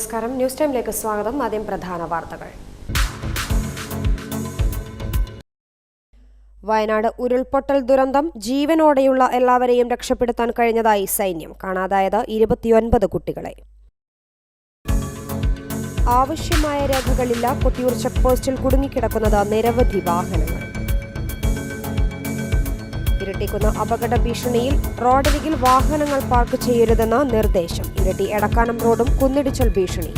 നമസ്കാരം. ന്യൂസ് ടൈമിലേക്ക് സ്വാഗതം. ആദ്യം പ്രധാന വാർത്തകൾ. വയനാട് ഉരുൾപൊട്ടൽ ദുരന്തം. ജീവനോടെയുള്ള എല്ലാവരെയും രക്ഷപ്പെടുത്താൻ കഴിഞ്ഞതായി സൈന്യം. കാണാതായത് 29 കുട്ടികളെ. ആവശ്യമായ രേഖകളില്ല. കൊട്ടിയൂർ ചെക്ക് പോസ്റ്റിൽ കുടുങ്ങിക്കിടക്കുന്നത് നിരവധി വാഹനങ്ങൾ. ഇരട്ടിക്കുന്ന അപകട ഭീഷണിയിൽ. റോഡരികിൽ വാഹനങ്ങൾ പാർക്ക് ചെയ്യരുതെന്ന നിർദ്ദേശം. ഇരട്ടി എടക്കാനം റോഡും കുന്നിടിച്ചൽ ഭീഷണി.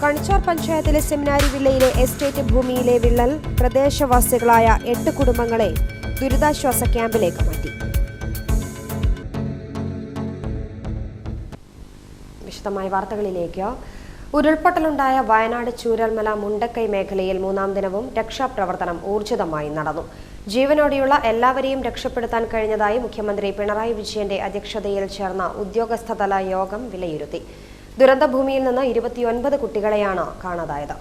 കണിച്ചാർ പഞ്ചായത്തിലെ സെമിനാരി വില്ലയിലെ എസ്റ്റേറ്റ് ഭൂമിയിലെ വിള്ളൽ. പ്രദേശവാസികളായ 8 കുടുംബങ്ങളെ ദുരിതാശ്വാസ ക്യാമ്പിലേക്ക് മാറ്റി. വിശദമായ വാർത്തകളിലേക്ക്. ഉരുൾപൊട്ടലുണ്ടായ വയനാട് ചൂരൽമല മുണ്ടക്കൈ മേഖലയിൽ 3-ാം ദിനവും രക്ഷാപ്രവർത്തനം ഊർജിതമായി നടന്നു. ജീവനോടെയുള്ള എല്ലാവരെയും രക്ഷപ്പെടുത്താൻ കഴിഞ്ഞതായി മുഖ്യമന്ത്രി പിണറായി വിജയന്റെ അധ്യക്ഷതയിൽ ചേർന്ന ഉദ്യോഗസ്ഥതല യോഗം വിലയിരുത്തി. ദുരന്തഭൂമിയിൽ നിന്ന് 29 കുട്ടികളെയാണ് കാണാതായത്.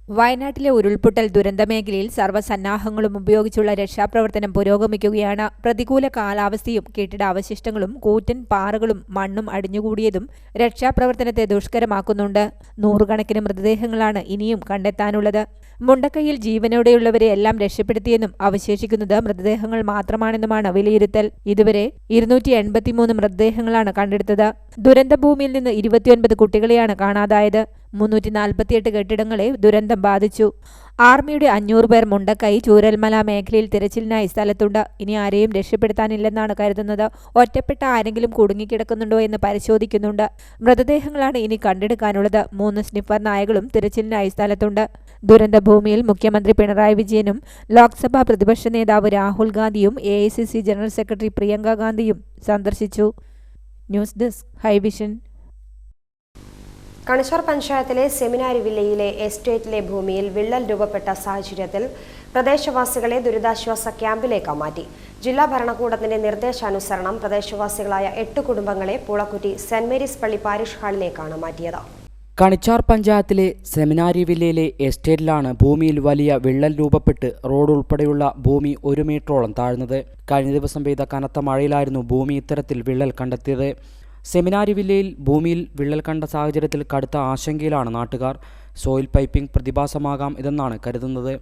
വയനാട്ടിലെ ഉരുൾപൊട്ടൽ ദുരന്തമേഖലയിൽ സർവ്വസന്നാഹങ്ങളും ഉപയോഗിച്ചുള്ള രക്ഷാപ്രവർത്തനം പുരോഗമിക്കുകയാണ്. പ്രതികൂല കാലാവസ്ഥയും കെട്ടിടാവശിഷ്ടങ്ങളും കൂറ്റൻ പാറകളും മണ്ണും അടിഞ്ഞുകൂടിയതും രക്ഷാപ്രവർത്തനത്തെ ദുഷ്കരമാക്കുന്നുണ്ട്. 100 കണക്കിന് മൃതദേഹങ്ങളാണ് ഇനിയും കണ്ടെത്താനുള്ളത്. മുണ്ടക്കൈയിൽ ജീവനോടെയുള്ളവരെ എല്ലാം രക്ഷപ്പെടുത്തിയെന്നും അവശേഷിക്കുന്നത് മൃതദേഹങ്ങൾ മാത്രമാണെന്നുമാണ് വിലയിരുത്തൽ. ഇതുവരെ 283 മൃതദേഹങ്ങളാണ് കണ്ടെടുത്തത്. ദുരന്തഭൂമിയിൽ നിന്ന് 29 കുട്ടികളെയാണ് കാണാതായത്. 348 കെട്ടിടങ്ങളെ ദുരന്തം ബാധിച്ചു. ആർമിയുടെ 500 പേർ മുണ്ടക്കൈ ചൂരൽമല മേഖലയിൽ തിരച്ചിലിനായി സ്ഥലത്തുണ്ട്. ഇനി ആരെയും രക്ഷപ്പെടുത്താനില്ലെന്നാണ് കരുതുന്നത്. ഒറ്റപ്പെട്ട ആരെങ്കിലും കുടുങ്ങിക്കിടക്കുന്നുണ്ടോ എന്ന് പരിശോധിക്കുന്നുണ്ട്. മൃതദേഹങ്ങളാണ് ഇനി കണ്ടെടുക്കാനുള്ളത്. 3 സ്നിഫർ നായകളും തിരച്ചിലിനായി സ്ഥലത്തുണ്ട്. ദുരന്തഭൂമിയിൽ മുഖ്യമന്ത്രി പിണറായി വിജയനും ലോക്സഭാ പ്രതിപക്ഷ നേതാവ് രാഹുൽ ഗാന്ധിയും AICC ജനറൽ സെക്രട്ടറി പ്രിയങ്ക ഗാന്ധിയും സന്ദർശിച്ചു. News desk Hi Vision. കണിച്ചാർ പഞ്ചായത്തിലെ സെമിനാരി വില്ലയിലെ എസ്റ്റേറ്റിലെ ഭൂമിയിൽ വിള്ളൽ രൂപപ്പെട്ട സാഹചര്യത്തിൽ പ്രദേശവാസികളെ ദുരിതാശ്വാസ ക്യാമ്പിലേക്ക് മാറ്റി. ജില്ലാ ഭരണകൂടത്തിന്റെ നിർദ്ദേശാനുസരണം പ്രദേശവാസികളായ 8 കുടുംബങ്ങളെ പൂളക്കുറ്റി സെന്റ് മേരീസ് പള്ളി പാരിഷ് ഹാളിലേക്കാണ് മാറ്റിയത്. കണിച്ചാർ പഞ്ചായത്തിലെ സെമിനാരി വില്ലയിലെ എസ്റ്റേറ്റിലാണ് ഭൂമിയിൽ വലിയ വിള്ളൽ രൂപപ്പെട്ട് റോഡ് ഉൾപ്പെടെയുള്ള ഭൂമി 1 മീറ്ററോളം താഴ്ന്നത്. കഴിഞ്ഞ ദിവസം പെയ്ത കനത്ത മഴയിലായിരുന്നു ഭൂമി ഇത്തരത്തിൽ വിള്ളൽ കണ്ടെത്തിയത്. സെമിനാരി വില്ലയിൽ ഭൂമിയിൽ വിള്ളൽ കണ്ട സാഹചര്യത്തിൽ കടുത്ത ആശങ്കയിലാണ് നാട്ടുകാർ. സോയിൽ പൈപ്പിംഗ് പ്രതിഭാസമാകാം ഇതെന്നാണ് കരുതുന്നത്.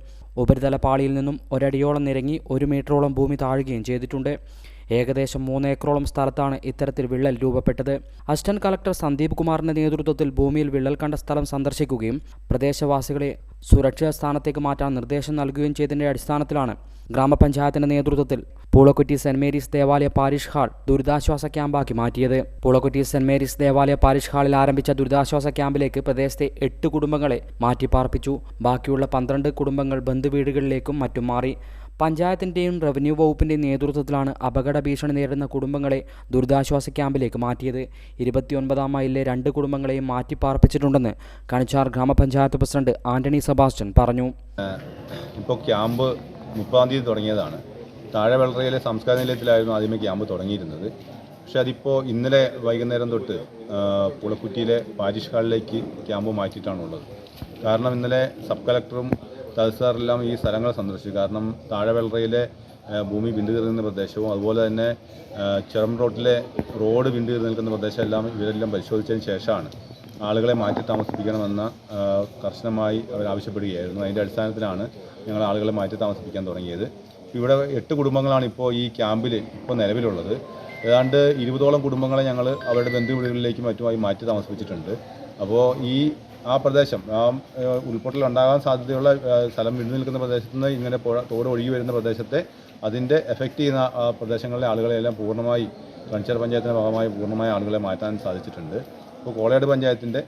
ഉപരിതല പാളിയിൽ നിന്നും 1 അടിയോളം നിരങ്ങി 1 മീറ്ററോളം ഭൂമി താഴുകയും ചെയ്തിട്ടുണ്ട്. ഏകദേശം 3 ഏക്കറോളം സ്ഥലത്താണ് ഇത്തരത്തിൽ വിള്ളൽ രൂപപ്പെട്ടത്. അസിസ്റ്റന്റ് കളക്ടർ സന്ദീപ് കുമാറിന്റെ നേതൃത്വത്തിൽ ഭൂമിയിൽ വിള്ളൽ കണ്ട സ്ഥലം സന്ദർശിക്കുകയും പ്രദേശവാസികളെ സുരക്ഷിത സ്ഥാനത്തേക്ക് മാറ്റാൻ നിർദ്ദേശം നൽകുകയും ചെയ്തതിന്റെ അടിസ്ഥാനത്തിലാണ് ഗ്രാമപഞ്ചായത്തിന്റെ നേതൃത്വത്തിൽ പൂളക്കുറ്റി സെന്റ് മേരീസ് ദേവാലയ പാരിഷ് ഹാൾ ദുരിതാശ്വാസ ക്യാമ്പാക്കി മാറ്റിയത്. പൂളക്കുറ്റി സെന്റ് മേരീസ് ദേവാലയ പാരിഷ് ഹാളിൽ ആരംഭിച്ച ദുരിതാശ്വാസ ക്യാമ്പിലേക്ക് പ്രദേശത്തെ 8 കുടുംബങ്ങളെ മാറ്റിപ്പാർപ്പിച്ചു. ബാക്കിയുള്ള 12 കുടുംബങ്ങൾ ബന്ധുവീടുകളിലേക്കും മറ്റും മാറി. പഞ്ചായത്തിന്റെയും റവന്യൂ വകുപ്പിന്റെയും നേതൃത്വത്തിലാണ് അപകട ഭീഷണി നേരിടുന്ന കുടുംബങ്ങളെ ദുരിതാശ്വാസ ക്യാമ്പിലേക്ക് മാറ്റിയത്. 29-ാം മൈലിലെ 2 കുടുംബങ്ങളെയും മാറ്റിപ്പാർപ്പിച്ചിട്ടുണ്ടെന്ന് കണിച്ചാർ ഗ്രാമപഞ്ചായത്ത് പ്രസിഡന്റ് ആന്റണി സെബാസ്റ്റ്യൻ പറഞ്ഞു. ഇപ്പോൾ ക്യാമ്പ് 30-ാം തീയതി തുടങ്ങിയതാണ്. താഴെ വെള്ളറയിലെ സംസ്കാര നിലയത്തിലായിരുന്നു ആദ്യമേ ക്യാമ്പ് തുടങ്ങിയിരുന്നത്. പക്ഷേ അതിപ്പോൾ ഇന്നലെ വൈകുന്നേരം തൊട്ട് പുളക്കുറ്റിയിലെ പാരിഷ് ഹാളിലേക്ക് ക്യാമ്പ് മാറ്റിയിട്ടാണുള്ളത്. കാരണം ഇന്നലെ സബ് കളക്ടറും തഹസിൽദാറെല്ലാം ഈ സ്ഥലങ്ങൾ സന്ദർശിച്ചു. കാരണം താഴെ വെള്ളറയിലെ ഭൂമി വിണ്ടുകീറുന്ന പ്രദേശവും അതുപോലെ തന്നെ ചെറം റോട്ടിലെ റോഡ് വിണ്ടുകീറി നിൽക്കുന്ന പ്രദേശം എല്ലാം ഇവരെല്ലാം പരിശോധിച്ചതിന് ശേഷമാണ് ആളുകളെ മാറ്റി താമസിപ്പിക്കണമെന്ന കർശനമായി അവർ ആവശ്യപ്പെടുകയായിരുന്നു. അതിൻ്റെ അടിസ്ഥാനത്തിലാണ് ഞങ്ങൾ ആളുകളെ മാറ്റി താമസിപ്പിക്കാൻ തുടങ്ങിയത്. ഇവിടെ 8 കുടുംബങ്ങളാണ് ഇപ്പോൾ ഈ ക്യാമ്പിൽ ഇപ്പോൾ നിലവിലുള്ളത്. ഏതാണ്ട് 20ഓളം കുടുംബങ്ങളെ ഞങ്ങൾ അവരുടെ ബന്ധുവീടുകളിലേക്കും മറ്റുമായി മാറ്റി താമസിപ്പിച്ചിട്ടുണ്ട്. അപ്പോൾ ആ പ്രദേശം ഉരുൾപൊട്ടൽ ഉണ്ടാകാൻ സാധ്യതയുള്ള സ്ഥലം വിണ്ടു നിൽക്കുന്ന പ്രദേശത്ത് നിന്ന് ഇങ്ങനെ തോട് ഒഴുകി വരുന്ന പ്രദേശത്തെ അതിൻ്റെ എഫക്റ്റ് ചെയ്യുന്ന പ്രദേശങ്ങളിലെ ആളുകളെല്ലാം പൂർണ്ണമായി കണിച്ചാർ പഞ്ചായത്തിൻ്റെ ഭാഗമായി പൂർണ്ണമായ ആളുകളെ മാറ്റാൻ സാധിച്ചിട്ടുണ്ട്. ഇപ്പോൾ കോളയാട് പഞ്ചായത്തിൻ്റെ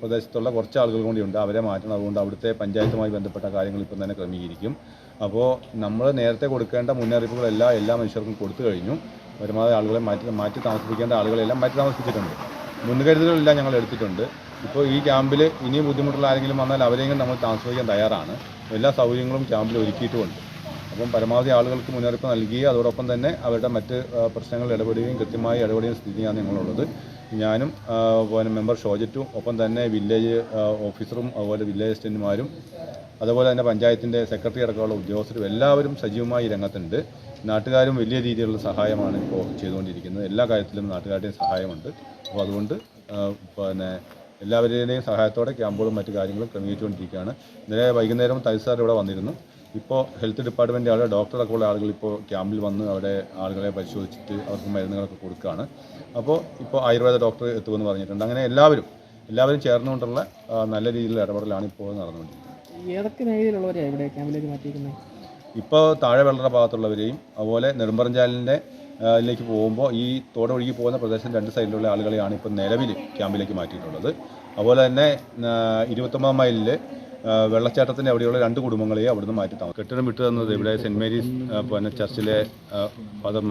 പ്രദേശത്തുള്ള കുറച്ച് ആളുകൾ കൂടിയുണ്ട്, അവരെ മാറ്റണം. അതുകൊണ്ട് അവിടുത്തെ പഞ്ചായത്തുമായി ബന്ധപ്പെട്ട കാര്യങ്ങൾ ഇപ്പം തന്നെ ക്രമീകരിക്കും. അപ്പോൾ നമ്മൾ നേരത്തെ കൊടുക്കേണ്ട മുന്നറിയിപ്പുകളെല്ലാം എല്ലാ മനുഷ്യർക്കും കൊടുത്തു കഴിഞ്ഞു. പരമാവധി ആളുകളെ മാറ്റി താമസിപ്പിക്കേണ്ട ആളുകളെല്ലാം മാറ്റി താമസിപ്പിച്ചിട്ടുണ്ട്. മുൻകരുതലുകളെല്ലാം ഞങ്ങൾ എടുത്തിട്ടുണ്ട്. ഇപ്പോൾ ഈ ക്യാമ്പിൽ ഇനിയും ബുദ്ധിമുട്ടുള്ള ആരെങ്കിലും വന്നാൽ അവരെയും നമ്മൾ താമസിപ്പിക്കാൻ തയ്യാറാണ്. എല്ലാ സൗകര്യങ്ങളും ക്യാമ്പിൽ ഒരുക്കിയിട്ടുമുണ്ട്. അപ്പം പരമാവധി ആളുകൾക്ക് മുന്നറിയിപ്പ് നൽകുകയും അതോടൊപ്പം തന്നെ അവരുടെ മറ്റ് പ്രശ്നങ്ങളിൽ ഇടപെടുകയും കൃത്യമായി ഇടപെടുകയും സ്ഥിതിയാണ് ഞങ്ങളുള്ളത്. ഞാനും മെമ്പർ ഷോജറ്റും ഒപ്പം തന്നെ വില്ലേജ് ഓഫീസറും അതുപോലെ വില്ലേജ് അസിസ്റ്റന്റുമാരും അതുപോലെ തന്നെ പഞ്ചായത്തിൻ്റെ സെക്രട്ടറി അടക്കമുള്ള ഉദ്യോഗസ്ഥരും എല്ലാവരും സജീവമായി രംഗത്തുണ്ട്. നാട്ടുകാരും വലിയ രീതിയിലുള്ള സഹായമാണ് ഇപ്പോൾ ചെയ്തുകൊണ്ടിരിക്കുന്നത്. എല്ലാ കാര്യത്തിലും നാട്ടുകാരുടെയും സഹായമുണ്ട്. അപ്പോൾ അതുകൊണ്ട് പിന്നെ എല്ലാവരുടെയും സഹായത്തോടെ ക്യാമ്പുകളും മറ്റു കാര്യങ്ങളും ക്രമീകരിച്ചുകൊണ്ടിരിക്കുകയാണ്. ഇന്നലെ വൈകുന്നേരം തഹസിൽദാർ ഇവിടെ വന്നിരുന്നു. ഇപ്പോൾ ഹെൽത്ത് ഡിപ്പാർട്ട്മെൻറ്റ് ആളുകൾ, ഡോക്ടറൊക്കെ ഉള്ള ആളുകൾ ഇപ്പോൾ ക്യാമ്പിൽ വന്ന് അവിടെ ആളുകളെ പരിശോധിച്ചിട്ട് അവർക്ക് മരുന്നുകളൊക്കെ കൊടുക്കുകയാണ്. അപ്പോൾ ഇപ്പോൾ ആയുർവേദ ഡോക്ടർ എത്തുമെന്ന് പറഞ്ഞിട്ടുണ്ട്. അങ്ങനെ എല്ലാവരും ചേർന്നുകൊണ്ടുള്ള നല്ല രീതിയിലുള്ള ഇടപെടലാണ് ഇപ്പോൾ നടന്നുകൊണ്ടിരിക്കുന്നത്. ഏതൊക്കെ മേഖലയിലുള്ളവരെയാണ് ഇവിടെ ക്യാമ്പിലേക്ക് മാറ്റിയിരിക്കുന്നത്? ഇപ്പോൾ താഴെ വെള്ളറ ഭാഗത്തുള്ളവരെയും അതുപോലെ നെടുമ്പറഞ്ചാലിൻ്റെ ിലേക്ക് പോകുമ്പോൾ ഈ തോട് ഒഴുകി പോകുന്ന പ്രദേശം 2 സൈഡിലുള്ള ആളുകളെയാണ് ഇപ്പോൾ നിലവിൽ ക്യാമ്പിലേക്ക് മാറ്റിയിട്ടുള്ളത്. അതുപോലെ തന്നെ 29 മൈലിൽ വെള്ളച്ചാട്ടത്തിൻ്റെ അവിടെയുള്ള 2 കുടുംബങ്ങളെയും അവിടുന്ന് മാറ്റി താമസം. കെട്ടിടം വിട്ടു തന്നത് ഇവിടെ സെൻറ്റ് മേരീസ് പിന്നെ ചർച്ചിലെ ഫാദർ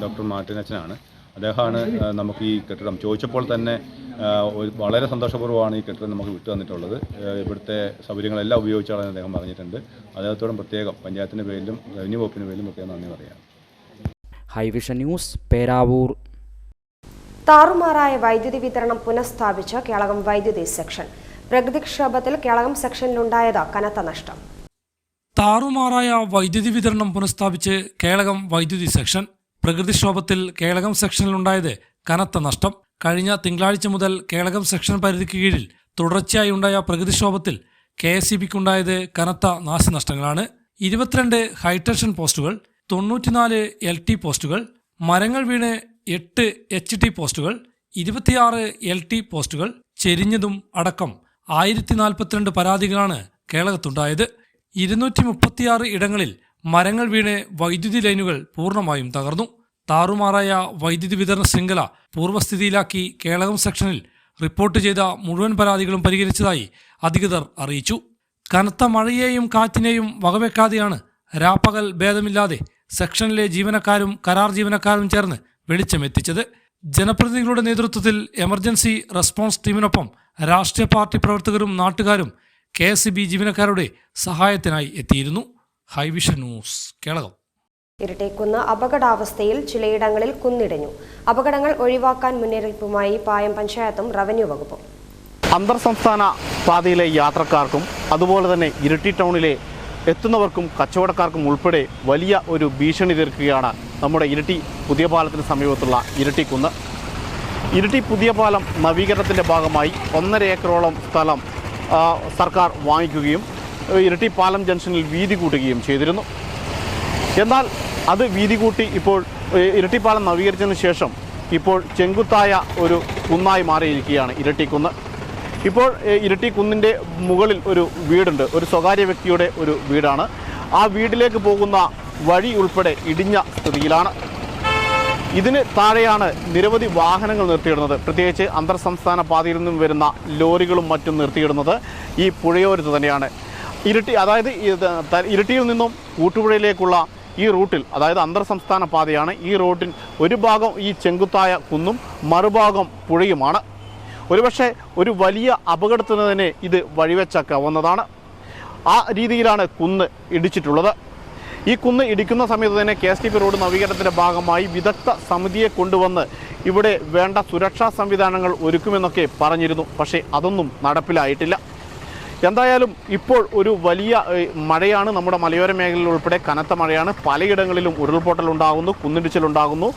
ഡോക്ടർ മാർട്ടിൻ അച്ഛനാണ്. അദ്ദേഹമാണ് നമുക്ക് ഈ കെട്ടിടം ചോദിച്ചപ്പോൾ തന്നെ വളരെ സന്തോഷപൂർവ്വമാണ് ഈ കെട്ടിടം നമുക്ക് വിട്ടു തന്നിട്ടുള്ളത്. ഇവിടുത്തെ സൗകര്യങ്ങളെല്ലാം ഉപയോഗിച്ചാണെന്ന് അദ്ദേഹം പറഞ്ഞിട്ടുണ്ട്. അദ്ദേഹത്തോടും പ്രത്യേകം പഞ്ചായത്തിൻ്റെ പേരിലും റവന്യൂ വകുപ്പിൻ്റെ പേരിലും പ്രത്യേകം നന്ദി പറയാം. ഹൈവിഷൻ ന്യൂസ്, പേരാവൂർ. താറുമാറായ വൈദ്യുതി വിതരണം പുനഃസ്ഥാപിച്ച കേളകം വൈദ്യുതി സെക്ഷൻ. പ്രകൃതിക്ഷോഭത്തിൽ കേളകം സെക്ഷനിലുണ്ടായത് കനത്ത നഷ്ടം. താറുമാറായ വൈദ്യുതി വിതരണം പുനഃസ്ഥാപിച്ച് കേളകം വൈദ്യുതി സെക്ഷൻ. പ്രകൃതിക്ഷോഭത്തിൽ കേളകം സെക്ഷനിലുണ്ടായത് കനത്ത നഷ്ടം. കഴിഞ്ഞ തിങ്കളാഴ്ച മുതൽ കേളകം സെക്ഷൻ പരിധിക്ക് കീഴിൽ തുടർച്ചയായി ഉണ്ടായ പ്രകൃതിക്ഷോഭത്തിൽ KSEBക്കുണ്ടായത് കനത്ത നാശനഷ്ടങ്ങളാണ്. 22 ഹൈടെൻഷൻ പോസ്റ്റുകൾ, 94 LT പോസ്റ്റുകൾ, മരങ്ങൾ വീണ് 8 HT പോസ്റ്റുകൾ, 26 LT പോസ്റ്റുകൾ ചെരിഞ്ഞതും അടക്കം 1042 പരാതികളാണ് കേളകത്തുണ്ടായത്. 236 ഇടങ്ങളിൽ മരങ്ങൾ വീണ് വൈദ്യുതി ലൈനുകൾ പൂർണ്ണമായും തകർന്നു. താറുമാറായ വൈദ്യുതി വിതരണ ശൃംഖല പൂർവ്വസ്ഥിതിയിലാക്കി കേളകം സെക്ഷനിൽ റിപ്പോർട്ട് ചെയ്ത മുഴുവൻ പരാതികളും പരിഹരിച്ചതായി അധികൃതർ അറിയിച്ചു. കനത്ത മഴയെയും കാറ്റിനെയും വകവെക്കാതെയാണ് രാപ്പകൽ ഭേദമില്ലാതെ സെക്ഷനിലെ ജീവനക്കാരും കരാർ ജീവനക്കാരും ചേർന്ന് വെളിച്ചമെത്തിച്ചത്. ജനപ്രതിനിധികളുടെ നേതൃത്വത്തിൽ എമർജൻസി റെസ്പോൺസ് ടീമിനൊപ്പം രാഷ്ട്രീയ പാർട്ടി പ്രവർത്തകരും നാട്ടുകാരും KSEB ജീവനക്കാരുടെ സഹായത്തിനായി എത്തിയിരുന്നു. ഹൈവിഷൻ ന്യൂസ്, കേളകം. ഇരട്ടിക്കുന്ന് അപകടാവസ്ഥയിൽ, ചിലയിടങ്ങളിൽ കുന്നിടിഞ്ഞു. അപകടങ്ങൾ ഒഴിവാക്കാൻ മുന്നറിയിപ്പുമായി പായം പഞ്ചായത്തും റവന്യൂ വകുപ്പും. അന്തർ സംസ്ഥാന പാതയിലെ യാത്രക്കാർക്കും അതുപോലെ തന്നെ ഇരിട്ടി ടൗണിലെ എത്തുന്നവർക്കും കച്ചവടക്കാർക്കും ഉൾപ്പെടെ വലിയ ഒരു ഭീഷണി തീർക്കുകയാണ് നമ്മുടെ ഇരിട്ടി പുതിയ പാലത്തിന് സമീപത്തുള്ള ഇരിട്ടിക്കുന്ന്. ഇരിട്ടി പുതിയ പാലം നവീകരണത്തിൻ്റെ ഭാഗമായി 1.5 ഏക്കറോളം സ്ഥലം സർക്കാർ വാങ്ങിക്കുകയും ഇരിട്ടി പാലം ജംഗ്ഷനിൽ വീതി കൂട്ടുകയും ചെയ്തിരുന്നു. എന്നാൽ അത് വീതി കൂട്ടി ഇപ്പോൾ ഇരിട്ടി പാലം നവീകരിച്ചതിന് ശേഷം ഇപ്പോൾ ചെങ്കുത്തായ ഒരു കുന്നായി മാറിയിരിക്കുകയാണ് ഇരിട്ടിക്കുന്ന്. ഇപ്പോൾ ഇരിട്ടി കുന്നിൻ്റെ മുകളിൽ ഒരു വീടുണ്ട്, ഒരു സ്വകാര്യ വ്യക്തിയുടെ ഒരു വീടാണ്. ആ വീട്ടിലേക്ക് പോകുന്ന വഴി ഉൾപ്പെടെ ഇടിഞ്ഞ സ്ഥിതിയിലാണ്. ഇതിന് താഴെയാണ് നിരവധി വാഹനങ്ങൾ നിർത്തിയിടുന്നത്. പ്രത്യേകിച്ച് അന്തർ സംസ്ഥാന പാതയിൽ നിന്നും വരുന്ന ലോറികളും മറ്റും നിർത്തിയിടുന്നത് ഈ പുഴയോരത്ത് തന്നെയാണ്. അതായത് ഇരിട്ടിയിൽ നിന്നും കൂട്ടുപുഴയിലേക്കുള്ള ഈ റൂട്ടിൽ, അതായത് അന്തർ സംസ്ഥാന പാതയാണ്. ഈ റൂട്ടിൽ ഒരു ഭാഗം ഈ ചെങ്കുത്തായ കുന്നും മറുഭാഗം പുഴയുമാണ്. ഒരുപക്ഷെ ഒരു വലിയ അപകടത്തിന് തന്നെ ഇത് വഴിവെച്ചാക്കാവുന്നതാണ്. ആ രീതിയിലാണ് കുന്ന് ഇടിച്ചിട്ടുള്ളത്. ഈ കുന്ന് ഇടിക്കുന്ന സമയത്ത് തന്നെ KSTP റോഡ് നവീകരണത്തിൻ്റെ ഭാഗമായി വിദഗ്ധ സമിതിയെ കൊണ്ടുവന്ന് ഇവിടെ വേണ്ട സുരക്ഷാ സംവിധാനങ്ങൾ ഒരുക്കുമെന്നൊക്കെ പറഞ്ഞിരുന്നു. പക്ഷേ അതൊന്നും നടപ്പിലായിട്ടില്ല. എന്തായാലും ഇപ്പോൾ ഒരു വലിയ മഴയാണ് നമ്മുടെ മലയോര മേഖലയിൽ ഉൾപ്പെടെ കനത്ത മഴയാണ്. പലയിടങ്ങളിലും ഉരുൾപൊട്ടലുണ്ടാകുന്നു, കുന്നിടിച്ചിലുണ്ടാകുന്നു.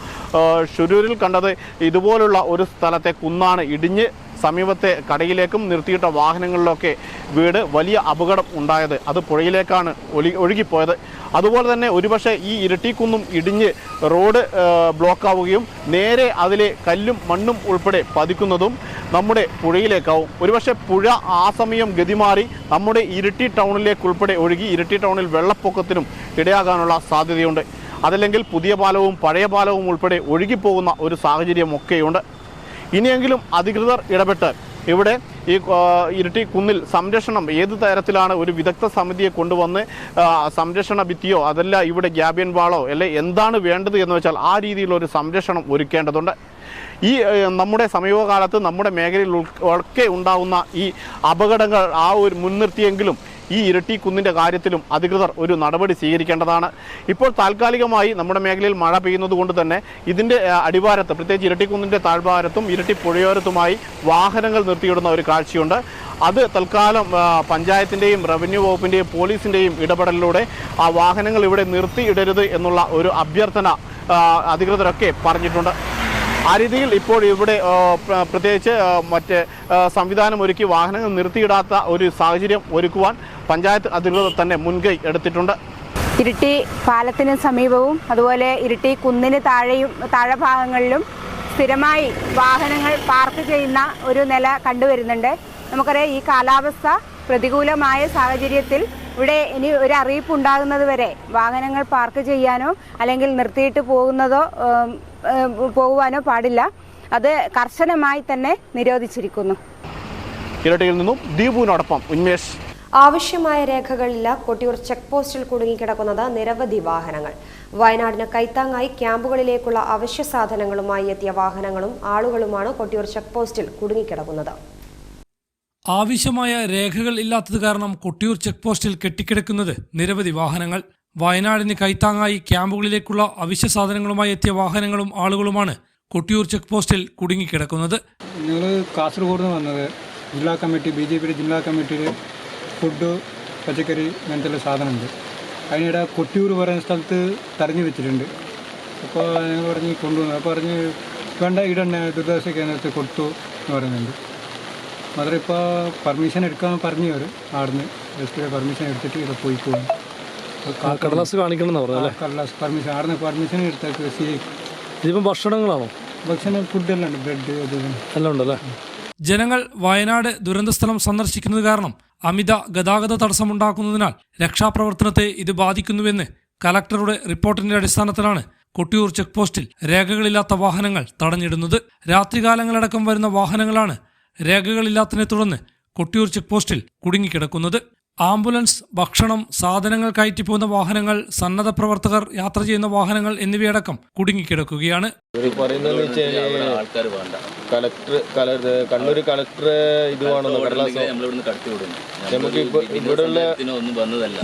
ഷുരൂരിൽ കണ്ടത് ഇതുപോലുള്ള ഒരു സ്ഥലത്തെ കുന്നാണ് ഇടിഞ്ഞ് സമീപത്തെ കടയിലേക്കും നിർത്തിയിട്ട വാഹനങ്ങളിലൊക്കെ വീട് വലിയ അപകടം ഉണ്ടായത്. അത് പുഴയിലേക്കാണ് ഒഴുകിപ്പോയത്. അതുപോലെ തന്നെ ഒരുപക്ഷെ ഈ ഇരിട്ടിക്കുന്നും ഇടിഞ്ഞ് റോഡ് ബ്ലോക്കാവുകയും നേരെ അതിലെ കല്ലും മണ്ണും ഉൾപ്പെടെ പതിക്കുന്നതും നമ്മുടെ പുഴയിലേക്കാവും. ഒരുപക്ഷെ പുഴ ആ സമയം ഗതിമാറി നമ്മുടെ ഇരിട്ടി ടൗണിലേക്ക് ഉൾപ്പെടെ ഒഴുകി ഇരിട്ടി ടൗണിൽ വെള്ളപ്പൊക്കത്തിനും ഇടയാകാനുള്ള സാധ്യതയുണ്ട്. അതല്ലെങ്കിൽ പുതിയ പാലവും പഴയ പാലവും ഉൾപ്പെടെ ഒഴുകിപ്പോകുന്ന ഒരു സാഹചര്യമൊക്കെയുണ്ട്. ഇനിയെങ്കിലും അധികൃതർ ഇടപെട്ട് ഇവിടെ ഈ ഇരിട്ടി കുന്നിൽ സംരക്ഷണം ഏത് തരത്തിലാണ് ഒരു വിദഗ്ധ സമിതിയെ കൊണ്ടുവന്ന് സംരക്ഷണ ഭിത്തിയോ അതല്ല ഇവിടെ ഗ്യാബിയൻ വാളോ അല്ലെ എന്താണ് വേണ്ടത് എന്ന് വെച്ചാൽ ആ രീതിയിലൊരു സംരക്ഷണം ഒരുക്കേണ്ടതുണ്ട്. ഈ നമ്മുടെ സമീപകാലത്ത് നമ്മുടെ മേഖലയിൽ ഒക്കെ ഉണ്ടാകുന്ന ഈ അപകടങ്ങൾ ഒരു മുൻനിർത്തിയെങ്കിലും ഈ ഇരിട്ടി കുന്നിൻ്റെ കാര്യത്തിലും അധികൃതർ ഒരു നടപടി സ്വീകരിക്കേണ്ടതാണ്. ഇപ്പോൾ താൽക്കാലികമായി നമ്മുടെ മേഖലയിൽ മഴ പെയ്യുന്നത് കൊണ്ട് തന്നെ ഇതിൻ്റെ അടിവാരത്ത്, പ്രത്യേകിച്ച് ഇരിട്ടിക്കുന്നിൻ്റെ താഴ്ഭാരത്തും ഇരിട്ടി പുഴയോരത്തുമായി വാഹനങ്ങൾ നിർത്തിയിടുന്ന ഒരു കാഴ്ചയുണ്ട്. അത് തൽക്കാലം പഞ്ചായത്തിൻ്റെയും റവന്യൂ വകുപ്പിൻ്റെയും പോലീസിൻ്റെയും ഇടപെടലിലൂടെ ആ വാഹനങ്ങൾ ഇവിടെ നിർത്തിയിടരുത് എന്നുള്ള ഒരു അഭ്യർത്ഥന അധികൃതരൊക്കെ പറഞ്ഞിട്ടുണ്ട്. ആ രീതിയിൽ ഇപ്പോൾ ഇവിടെ പ്രത്യേകിച്ച് മറ്റ് സംവിധാനം ഒരുക്കി വാഹനങ്ങൾ നിർത്തിയിടാത്ത ഒരു സാഹചര്യം ഒരുക്കുവാൻ പഞ്ചായത്ത് അധികൃതർ തന്നെ മുൻകൈ എടുത്തിട്ടുണ്ട്. ഇരിട്ടി പാലത്തിന് സമീപവും അതുപോലെ ഇരിട്ടി കുന്നിന് താഴെ ഭാഗങ്ങളിലും സ്ഥിരമായി വാഹനങ്ങൾ പാർക്ക് ചെയ്യുന്ന ഒരു നില കണ്ടുവരുന്നുണ്ട്. നമുക്കറിയാം, ഈ കാലാവസ്ഥ പ്രതികൂലമായ സാഹചര്യത്തിൽ ഇവിടെ ഇനി ഒരു അറിയിപ്പ് ഉണ്ടാകുന്നത് വരെ വാഹനങ്ങൾ പാർക്ക് ചെയ്യാനോ അല്ലെങ്കിൽ നിർത്തിയിട്ട് പോകുവാനോ പാടില്ല. അത് കർശനമായി തന്നെ നിരോധിച്ചിരിക്കുന്നു. ഇരട്ടിയിൽ നിന്നും ദീപുവിനോടൊപ്പം ഉന്മേഷ്. ആവശ്യമായ രേഖകളില്ല. കൊട്ടിയൂർ ചെക്ക് പോസ്റ്റിൽ കുടുങ്ങിക്കിടക്കുന്നത് നിരവധി വാഹനങ്ങൾ. വയനാടിന് കൈത്താങ്ങായി ക്യാമ്പുകളിലേക്കുള്ള അവശ്യ സാധനങ്ങളുമായി എത്തിയ വാഹനങ്ങളും ആളുകളുമാണ് കൊട്ടിയൂർ ചെക്ക് പോസ്റ്റിൽ കുടുങ്ങിക്കിടക്കുന്നത്. ആവശ്യമായ രേഖകൾ ഇല്ലാത്തത് കാരണം കൊട്ടിയൂർ ചെക്ക് പോസ്റ്റിൽ കെട്ടിക്കിടക്കുന്നത് നിരവധി വാഹനങ്ങൾ. വയനാടിന് കൈത്താങ്ങായി ക്യാമ്പുകളിലേക്കുള്ള അവശ്യ സാധനങ്ങളുമായി എത്തിയ വാഹനങ്ങളും ആളുകളുമാണ് കൊട്ടിയൂർ ചെക്ക് പോസ്റ്റിൽ കുടുങ്ങിക്കിടക്കുന്നത്. ഞങ്ങൾ കാസർഗോഡ് നിന്ന് വന്നത് ജില്ലാ കമ്മിറ്റി BJP ജില്ലാ കമ്മിറ്റിയിൽ ഫുഡ് പച്ചക്കറി അങ്ങനത്തെ സാധനമുണ്ട്. അതിനിടെ കൊട്ടിയൂർ പറയുന്ന സ്ഥലത്ത് തടഞ്ഞു വെച്ചിട്ടുണ്ട്. അപ്പോൾ ഞങ്ങൾ പറഞ്ഞ് കൊണ്ടുവന്നു. അപ്പോൾ പറഞ്ഞ് വേണ്ട ഇടന്നെ ദുരിതാശ്വാസ കേന്ദ്രത്തിൽ കൊടുത്തു എന്ന് പറയുന്നുണ്ട്. മാത്രം ഇപ്പോൾ പെർമിഷൻ എടുക്കാമെന്ന് പറഞ്ഞു. അവർ അവിടുന്ന് എസ് പെർമിഷൻ എടുത്തിട്ട് ഇവിടെ പോയി പോകും. കടലാസ് കാണിക്കണം എന്ന് പറഞ്ഞല്ലേ? കടലാസ് പെർമിഷൻ അവിടുന്ന് പെർമിഷൻ എടുത്തേക്ക്. ഇതിപ്പോൾ ഭക്ഷണങ്ങളാണോ? ഭക്ഷണം ഫുഡെല്ലാം ഉണ്ട്, ബ്രെഡ് എല്ലാം ഉണ്ടല്ലേ? ജനങ്ങൾ വയനാട് ദുരന്തസ്ഥലം സന്ദർശിക്കുന്നത് കാരണം അമിത ഗതാഗത തടസ്സമുണ്ടാക്കുന്നതിനാൽ രക്ഷാപ്രവർത്തനത്തെ ഇത് ബാധിക്കുന്നുവെന്ന് കലക്ടറുടെ റിപ്പോർട്ടിന്റെ അടിസ്ഥാനത്തിലാണ് കൊട്ടിയൂർ ചെക്ക് പോസ്റ്റിൽ രേഖകളില്ലാത്ത വാഹനങ്ങൾ തടഞ്ഞിടുന്നത്. രാത്രികാലങ്ങളടക്കം വരുന്ന വാഹനങ്ങളാണ് രേഖകളില്ലാത്തതിനെ തുടർന്ന് കൊട്ടിയൂർ ചെക്ക് പോസ്റ്റിൽ കുടുങ്ങിക്കിടക്കുന്നത്. ആംബുലൻസ്, ഭക്ഷണം, സാധനങ്ങൾ കയറ്റിപ്പോകുന്ന വാഹനങ്ങൾ, സന്നദ്ധ പ്രവർത്തകർ യാത്ര ചെയ്യുന്ന വാഹനങ്ങൾ എന്നിവയടക്കം കുടുങ്ങിക്കിടക്കുകയാണ്. കണ്ണൂർ കളക്ടർ ഇത്